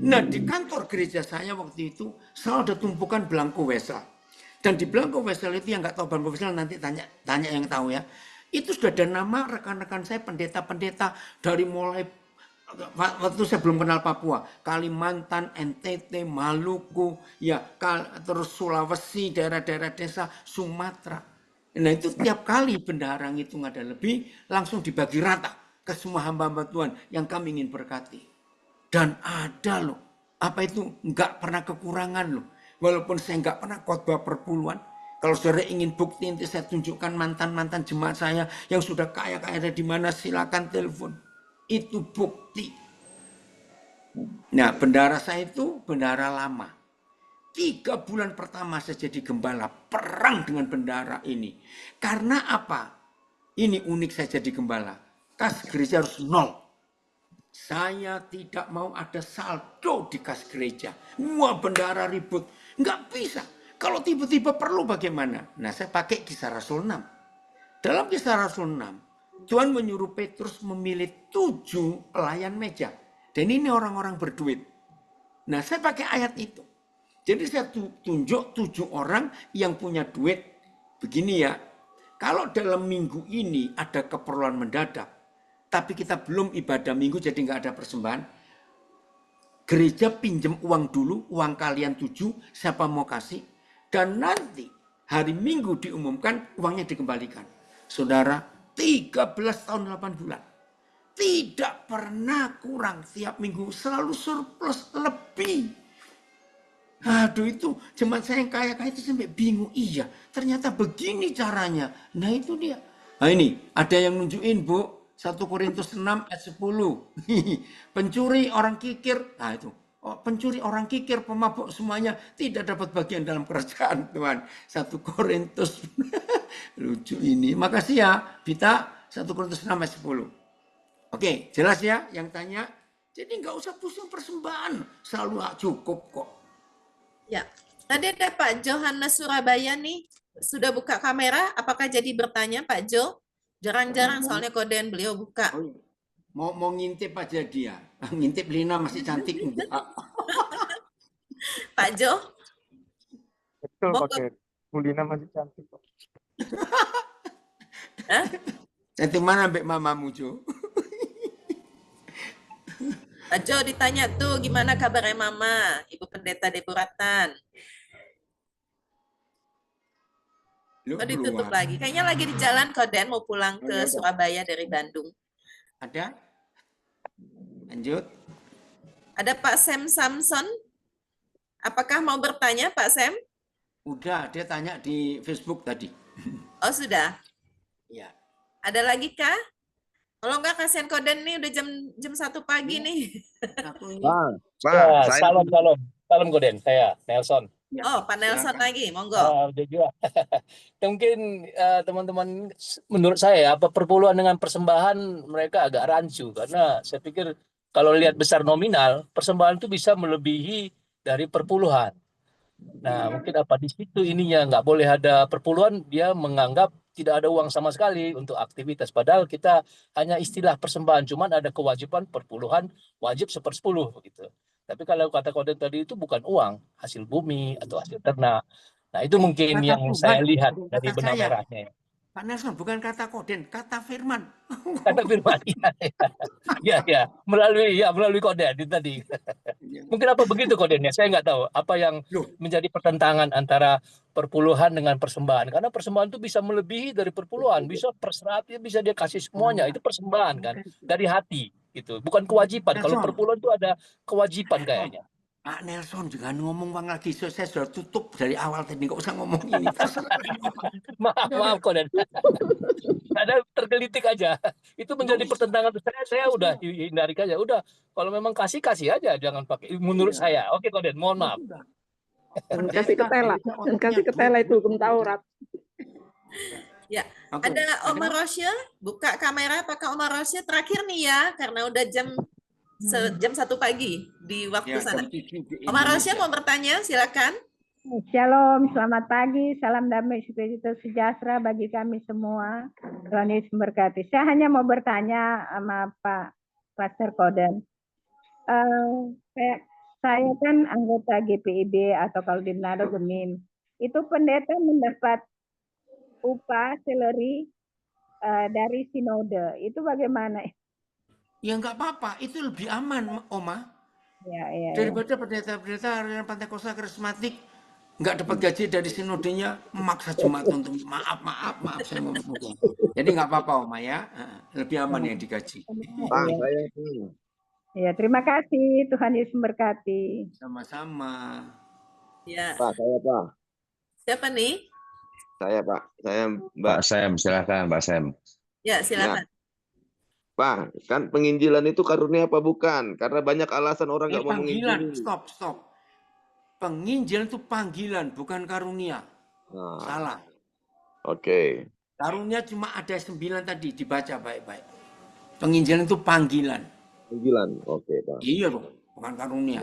Nah, di kantor gereja saya waktu itu selalu ada tumpukan belangko wesel. Dan di belangko wesel itu yang nggak tahu belangko wesel nanti tanya yang tahu ya. Itu sudah ada nama rekan-rekan saya pendeta-pendeta dari mulai waktu saya belum kenal Papua, Kalimantan, NTT, Maluku, ya terus Sulawesi, daerah-daerah desa Sumatera. Nah itu tiap kali bendahara ngitung ada lebih, langsung dibagi rata ke semua hamba-hamba Tuhan yang kami ingin berkati. Dan ada loh, apa itu nggak pernah kekurangan loh. Walaupun saya nggak pernah khotbah perpuluhan. Kalau saudara ingin bukti nanti saya tunjukkan mantan-mantan jemaat saya yang sudah kaya-kaya ada di mana, silakan telepon. Itu bukti. Nah, bendahara saya itu bendahara lama. 3 bulan pertama saya jadi gembala, perang dengan bendahara ini. Karena apa? Ini unik saya jadi gembala. Kas gereja harus 0. Saya tidak mau ada saldo di kas gereja. Wah, bendahara ribut. Nggak bisa. Kalau tiba-tiba perlu bagaimana? Nah, saya pakai Kisah Rasul 6. Dalam Kisah Rasul 6, Tuhan menyuruh Petrus memilih 7 pelayan meja. Dan ini orang-orang berduit. Nah, saya pakai ayat itu. Jadi saya tunjuk 7 orang yang punya duit. Begini ya, kalau dalam minggu ini ada keperluan mendadak, tapi kita belum ibadah minggu jadi nggak ada persembahan, gereja pinjam uang dulu, uang kalian 7, siapa mau kasih, dan nanti hari Minggu diumumkan uangnya dikembalikan. Saudara, 13 tahun 8 bulan. Tidak pernah kurang, tiap minggu selalu surplus lebih. Aduh, itu jemaat saya yang kaya-kaya itu sampai bingung. Iya, ternyata begini caranya. Nah itu dia. Nah ini, ada yang nunjukin Bu, 1 Korintus 6 ayat 10. Pencuri, orang kikir. Nah itu, pencuri, orang kikir, pemabuk semuanya tidak dapat bagian dalam kerajaan Tuhan. 1 Korintus. Lucu ini. Makasih ya, Vita. 1 Korintus 6 ayat 10. Oke, jelas ya yang tanya. Jadi nggak usah pusing persembahan. Selalu cukup kok. Ya, tadi ada Pak Johannes Surabaya nih, sudah buka kamera, apakah jadi bertanya Pak Jo? Jarang-jarang soalnya koden beliau buka. Oh, iya. Mau ngintip aja dia. Ngintip Lina masih cantik enggak? Pak Jo, Betul mau pakai Bu Lina masih cantik kok. Hah? Cantik mana mbak mamamu Jo? Pak Jo ditanya tuh, gimana kabarnya Mama, Ibu Pendeta Deboratan? Lu Oh, ditutup keluar. lagi. Kayaknya lagi di jalan koden mau pulang Oh, ke ya udah. Surabaya dari Bandung. Ada? Lanjut. Ada Pak Sam Samson. Apakah mau bertanya Pak Sam? Udah, dia tanya di Facebook tadi. Oh, sudah. Ya. Ada lagi kah? Kalau enggak kasihan koden nih udah jam 1 pagi nih. Satu ini. Ya, salam Koden, saya Nelson. Oh, Pak Nelson Silakan. lagi, monggo. Udah juga. Mungkin teman-teman, menurut saya perpuluhan dengan persembahan mereka agak rancu karena saya pikir kalau lihat besar nominal persembahan itu bisa melebihi dari perpuluhan. Nah, mungkin apa di situ ininya nggak boleh ada perpuluhan, dia menganggap tidak ada uang sama sekali untuk aktivitas. Padahal kita hanya istilah persembahan, cuman ada kewajiban perpuluhan, wajib 1/10 begitu. Tapi kalau kata Koden tadi itu bukan uang, hasil bumi atau hasil ternak. Nah, itu mungkin Kata yang Tuhan, saya lihat bukan dari kata benang saya. merahnya. Pak Nelson, bukan kata Koden, kata Firman. Kata firman, ya, melalui Koden itu tadi. Mungkin apa begitu Kodennya? Saya nggak tahu apa yang Loh, menjadi pertentangan antara perpuluhan dengan persembahan. Karena persembahan itu bisa melebihi dari perpuluhan, bisa perseratus, bisa dia kasih semuanya. Itu persembahan kan, dari hati gitu. Bukan kewajiban. Kalau Nelson. perpuluhan itu ada kewajiban kayaknya. Pak Nelson, jangan ngomong bang lagi. Saya sudah tutup dari awal tadi, nggak usah ngomong ini. Terserah. Maaf Koden. Ada tergelitik aja. Itu menjadi pertentangan. Saya udah hindari aja. Udah, kalau memang kasih aja, jangan pakai. Menurut saya, oke Koden, mohon maaf. Dan kasih ketela, dan kasih ketela itu hukum Taurat. Ya, ada Omar Rosya, buka kamera apakah Omar Rosya terakhir nih ya, karena udah jam 1 pagi di waktu sana. Omar Rosya mau bertanya, silakan. Shalom, selamat pagi, salam damai sejahtera bagi kami semua. Tuhan Yesus memberkati. Saya hanya mau bertanya sama Pak Pastor Koden. Saya kan anggota GPIB atau kalau di Manado Gemim. Itu pendeta mendapat upah salary dari sinode. Itu bagaimana? Ya nggak apa-apa, itu lebih aman, Oma. Ya. Daripada pendeta-pendeta aliran Pentakosta karismatik nggak dapat gaji dari sinodenya, maksa jemaat untuk maaf saya ngomong. Jadi nggak apa-apa, Oma ya. Lebih aman yang digaji. Ya, terima kasih. Tuhan Yesus memberkati. Sama-sama. Ya. Pak, saya Pak. Siapa nih? Saya Pak. Saya Mbak Sam. Silakan Mbak Sam. Ya, silakan. Pak, kan penginjilan itu karunia apa bukan? Karena banyak alasan orang nggak mau Panggilan, menginjili. stop. Penginjilan itu panggilan, bukan karunia. Nah, Salah. Oke. Karunia cuma ada 9 tadi, dibaca baik-baik. Penginjilan itu panggilan. Panggilan, oke Pak. Iya dong, bukan karunia.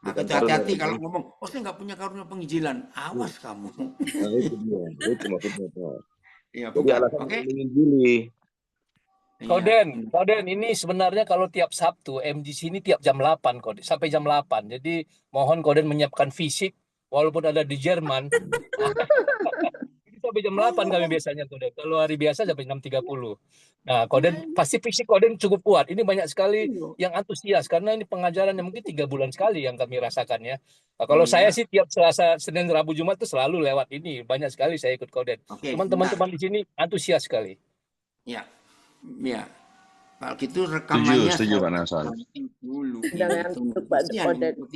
Maka hati-hati kalau ngomong, saya nggak punya karunia penginjilan. Awas kamu. Nah, itu dia. Itu maksudnya Pak. Iya, Jadi bukan. alasan Oke. menginjili. Koden ini sebenarnya kalau tiap Sabtu MGC ini tiap jam 8 Koden, sampai jam 8. Jadi mohon Koden menyiapkan fisik walaupun ada di Jerman. Sampai jam 8 kami biasanya Koden. Kalau hari biasa sampai 6.30. Nah, Koden pasti fisik Koden cukup kuat. Ini banyak sekali yang antusias karena ini pengajarannya mungkin 3 bulan sekali yang kami rasakan ya. Nah, kalau saya sih tiap Selasa, Senin, Rabu, Jumat itu selalu lewat ini. Banyak sekali saya ikut Koden. Cuman teman-teman di sini antusias sekali. Ya. Kalau gitu rekamannya Setuju Pak Nelson. dulu. Jangan untuk Pak Koden.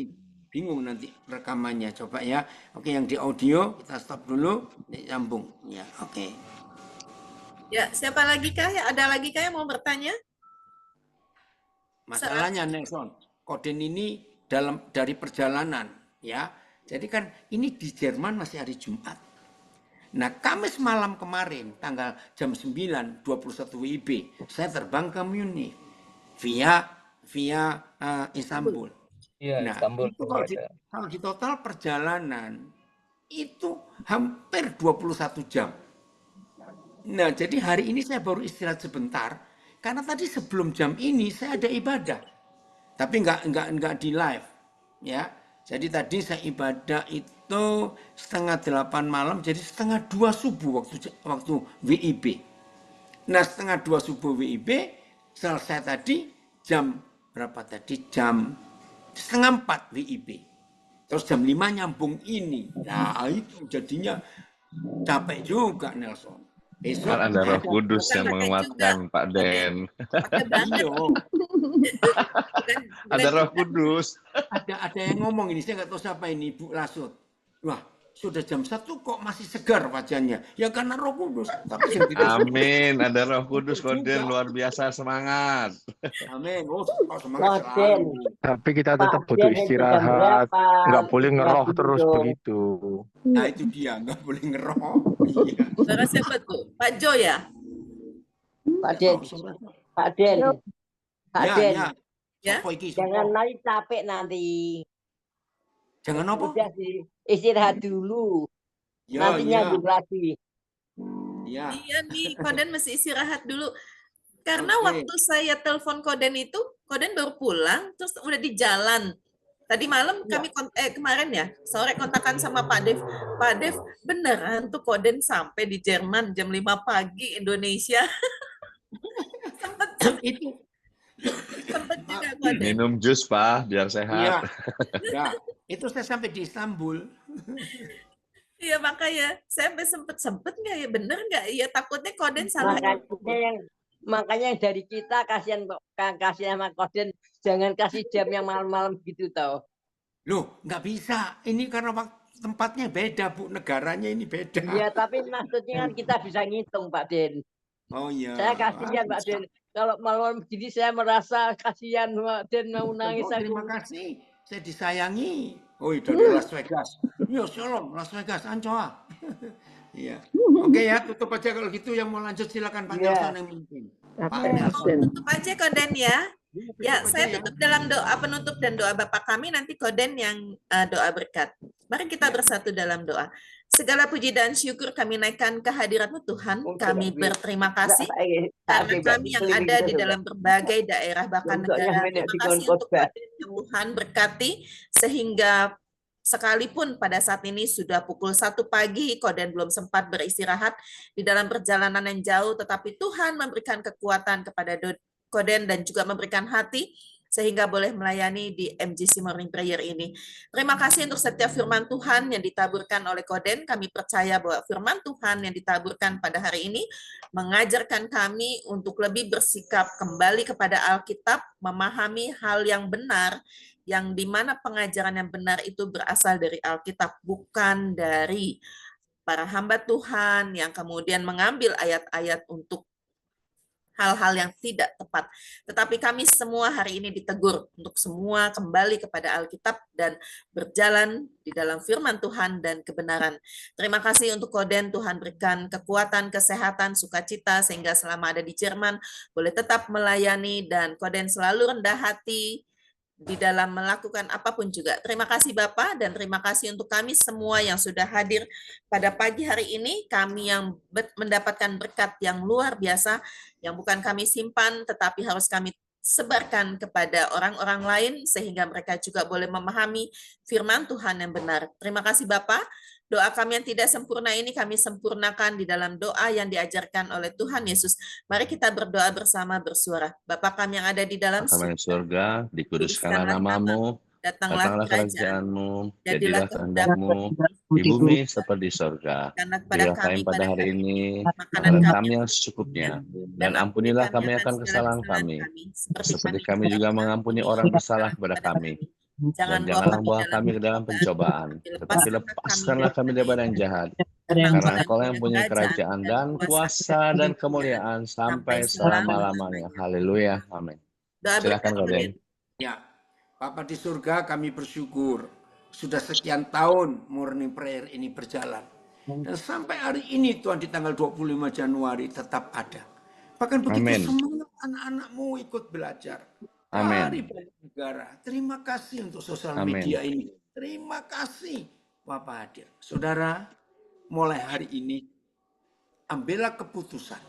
bingung nanti rekamannya. Coba ya. Oke, yang di audio kita stop dulu, nyambung. Ya, oke. Ya, siapa lagi kah? Ada lagi kah yang mau bertanya? Masalahnya Nelson, Koden ini dari perjalanan, ya. Jadi kan ini di Jerman masih hari Jumat. Nah, Kamis malam kemarin, tanggal jam 9, 21 WIB, saya terbang ke Munich via Istanbul. Iya, Nah, Istanbul. itu kalau di total perjalanan itu hampir 21 jam. Nah, jadi hari ini saya baru istirahat sebentar karena tadi sebelum jam ini saya ada ibadah. Tapi enggak di live, ya. Jadi tadi saya ibadah itu 7:30 malam, jadi 1:30 subuh waktu WIB. Nah, 1:30 subuh WIB selesai tadi jam berapa tadi? Jam 3:30 WIB. Terus jam 5 nyambung ini. Nah, itu jadinya capek juga Nelson. Besok Kan ada Roh Kudus yang menguatkan Pak Den. Ada Roh Kudus. Ada yang ngomong ini, saya nggak tahu siapa ini, Bu Lasut. Wah, sudah jam 1 kok masih segar wajahnya. Ya karena Roh Kudus. Tapi Amin, ada Roh Kudus, Koden luar biasa semangat. Amin. Oh, semangat selalu. Tapi kita tetap butuh istirahat. Nggak boleh ngeroh terus begitu. Nah, itu dia, nggak boleh ngeroh. Iya. Saudara siapa tuh? Pak Jo ya? Pak Den. Pak Den. Pak Den. Ya. Jangan lari capek nanti. Jangan apa? Udah sih, istirahat dulu. Ya, Nanti ya. nyambung lagi. Ya. Iya nih, Koden mesti istirahat dulu. Karena Oke. waktu saya telepon Koden itu, Koden baru pulang, terus udah di jalan. Tadi malam kami kemarin ya, sore kontakan sama Pak Dev. Pak Dev, beneran tuh Koden sampai di Jerman jam 5 pagi Indonesia. Sempet juga Koden. Minum jus, Pak, biar Iya. sehat. Ya. Itu saya sampai di Istanbul. Iya makanya, saya sampai sempet nggak ya, bener nggak? Iya takutnya Koden salah. Makanya yang dari kita kasihan sama Koden, jangan kasih jam yang malam-malam gitu tau. Loh, nggak bisa. Ini karena tempatnya beda, Bu. Negaranya ini beda. Iya, tapi maksudnya kan kita bisa ngitung, Pak Den. Oh iya. Saya kasihan, Pak Den. Kalau malam begini saya merasa kasihan, Pak Den, mau nangis. Oh, terima kasih. Saya disayangi. Oh, dari Las Vegas. Yo, shalom, Las Vegas, Ancoa. Iya. Oke ya, tutup aja kalau gitu. Yang mau lanjut silakan Pak Nelson yang memimpin. Pak Nelson. Tutup aja Koden ya. Ya, saya tutup dalam doa penutup dan doa Bapa kami, nanti Koden yang doa berkat. Mari kita bersatu dalam doa. Segala puji dan syukur kami naikkan ke hadirat-Mu Tuhan. Kami berterima kasih karena kami yang ada di dalam berbagai daerah bahkan negara. Terima kasih untuk Koden yang Tuhan berkati sehingga sekalipun pada saat ini sudah pukul 1 pagi, Koden belum sempat beristirahat di dalam perjalanan yang jauh, tetapi Tuhan memberikan kekuatan kepada Koden dan juga memberikan hati sehingga boleh melayani di MGC Morning Prayer ini. Terima kasih untuk setiap firman Tuhan yang ditaburkan oleh Koden. Kami percaya bahwa firman Tuhan yang ditaburkan pada hari ini mengajarkan kami untuk lebih bersikap kembali kepada Alkitab, memahami hal yang benar, yang dimana pengajaran yang benar itu berasal dari Alkitab, bukan dari para hamba Tuhan yang kemudian mengambil ayat-ayat untuk hal-hal yang tidak tepat. Tetapi kami semua hari ini ditegur untuk semua kembali kepada Alkitab dan berjalan di dalam firman Tuhan dan kebenaran. Terima kasih untuk Koden, Tuhan berikan kekuatan, kesehatan, sukacita, sehingga selama ada di Jerman boleh tetap melayani, dan Koden selalu rendah hati di dalam melakukan apapun juga. Terima kasih Bapak, dan terima kasih untuk kami semua yang sudah hadir pada pagi hari ini, kami yang mendapatkan berkat yang luar biasa, yang bukan kami simpan, tetapi harus kami sebarkan kepada orang-orang lain, sehingga mereka juga boleh memahami firman Tuhan yang benar. Terima kasih Bapak. Doa kami yang tidak sempurna ini kami sempurnakan di dalam doa yang diajarkan oleh Tuhan Yesus. Mari kita berdoa bersama bersuara. Bapa kami yang ada di dalam surga, dikuduskanlah namamu, datanglah kerajaan-Mu, jadilah kehendak-Mu di bumi seperti di surga. Berilah kami pada hari ini makanan kami yang secukupnya, dan ampunilah kami akan kesalahan kami, seperti kami juga mengampuni orang bersalah kepada kami. Jangan Dan bawa janganlah kami bawa dalam kami ke dalam pencobaan, tetapi lepaskanlah kami daripada yang jahat. Karena Engkau yang punya kerajaan dan kuasa dan kemuliaan sampai selama-lamanya. Haleluya. Amin. Silakan Koden. Ya, Bapa di surga, kami bersyukur sudah sekian tahun Morning Prayer ini berjalan. Dan sampai hari ini Tuhan di tanggal 25 Januari tetap ada. Bahkan begitu Amin. semangat anak-anakmu ikut belajar. Amin. Dari banyak negara. Terima kasih untuk sosial Amin. media ini. Terima kasih Bapak hadir. Saudara, mulai hari ini ambillah keputusan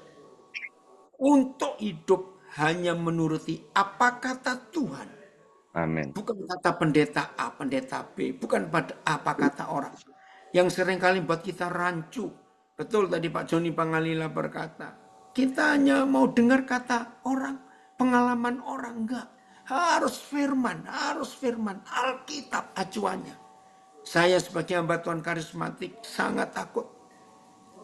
untuk hidup hanya menuruti apa kata Tuhan. Amin. Bukan kata pendeta A, pendeta B, bukan pada apa kata orang. Yang seringkali buat kita rancu. Betul tadi Pak Joni Pangalila berkata, kita hanya mau dengar kata orang, pengalaman orang, enggak. Harus firman, Alkitab acuannya. Saya sebagai hamba Tuhan karismatik sangat takut.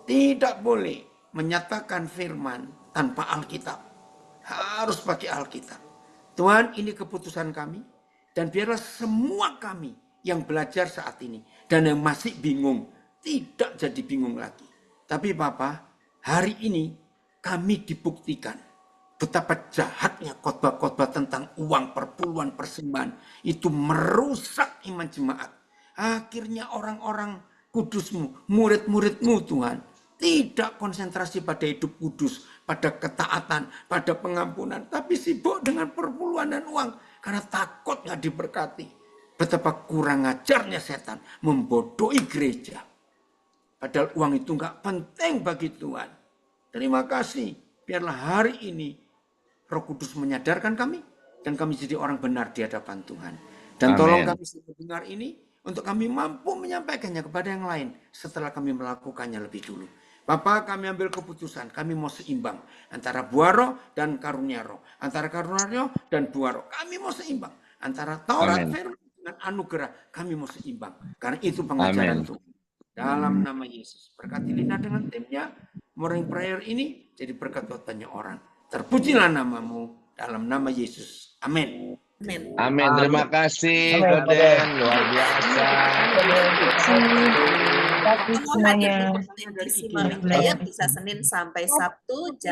Tidak boleh menyatakan firman tanpa Alkitab. Harus pakai Alkitab. Tuhan, ini keputusan kami. Dan biarlah semua kami yang belajar saat ini dan yang masih bingung, tidak jadi bingung lagi. Tapi Bapak, hari ini kami dibuktikan betapa jahatnya khotbah-khotbah tentang uang, perpuluhan, persembahan. Itu merusak iman jemaat. Akhirnya orang-orang kudusmu, murid-muridmu Tuhan, tidak konsentrasi pada hidup kudus, pada ketaatan, pada pengampunan. Tapi sibuk dengan perpuluhan dan uang. Karena takut nggak diberkati. Betapa kurang ajarnya setan membodohi gereja. Padahal uang itu nggak penting bagi Tuhan. Terima kasih. Biarlah hari ini Roh Kudus menyadarkan kami. Dan kami jadi orang benar di hadapan Tuhan. Dan tolong kami mendengar ini untuk kami mampu menyampaikannya kepada yang lain setelah kami melakukannya lebih dulu. Bapak, kami ambil keputusan, kami mau seimbang antara buah roh dan karunia roh, antara karunia roh dan buah roh. Kami mau seimbang antara Taurat firman dengan anugerah. Kami mau seimbang karena itu pengajaran Tuhan. Dalam nama Yesus, berkati Lina dengan timnya, Morning Prayer ini jadi berkat buat banyak orang. Terpujilah namamu dalam nama Yesus. Amin. Amin. Terima kasih Koden, luar biasa. Mau hadir di kompetisi Morning Prayer bisa Senin sampai Sabtu jam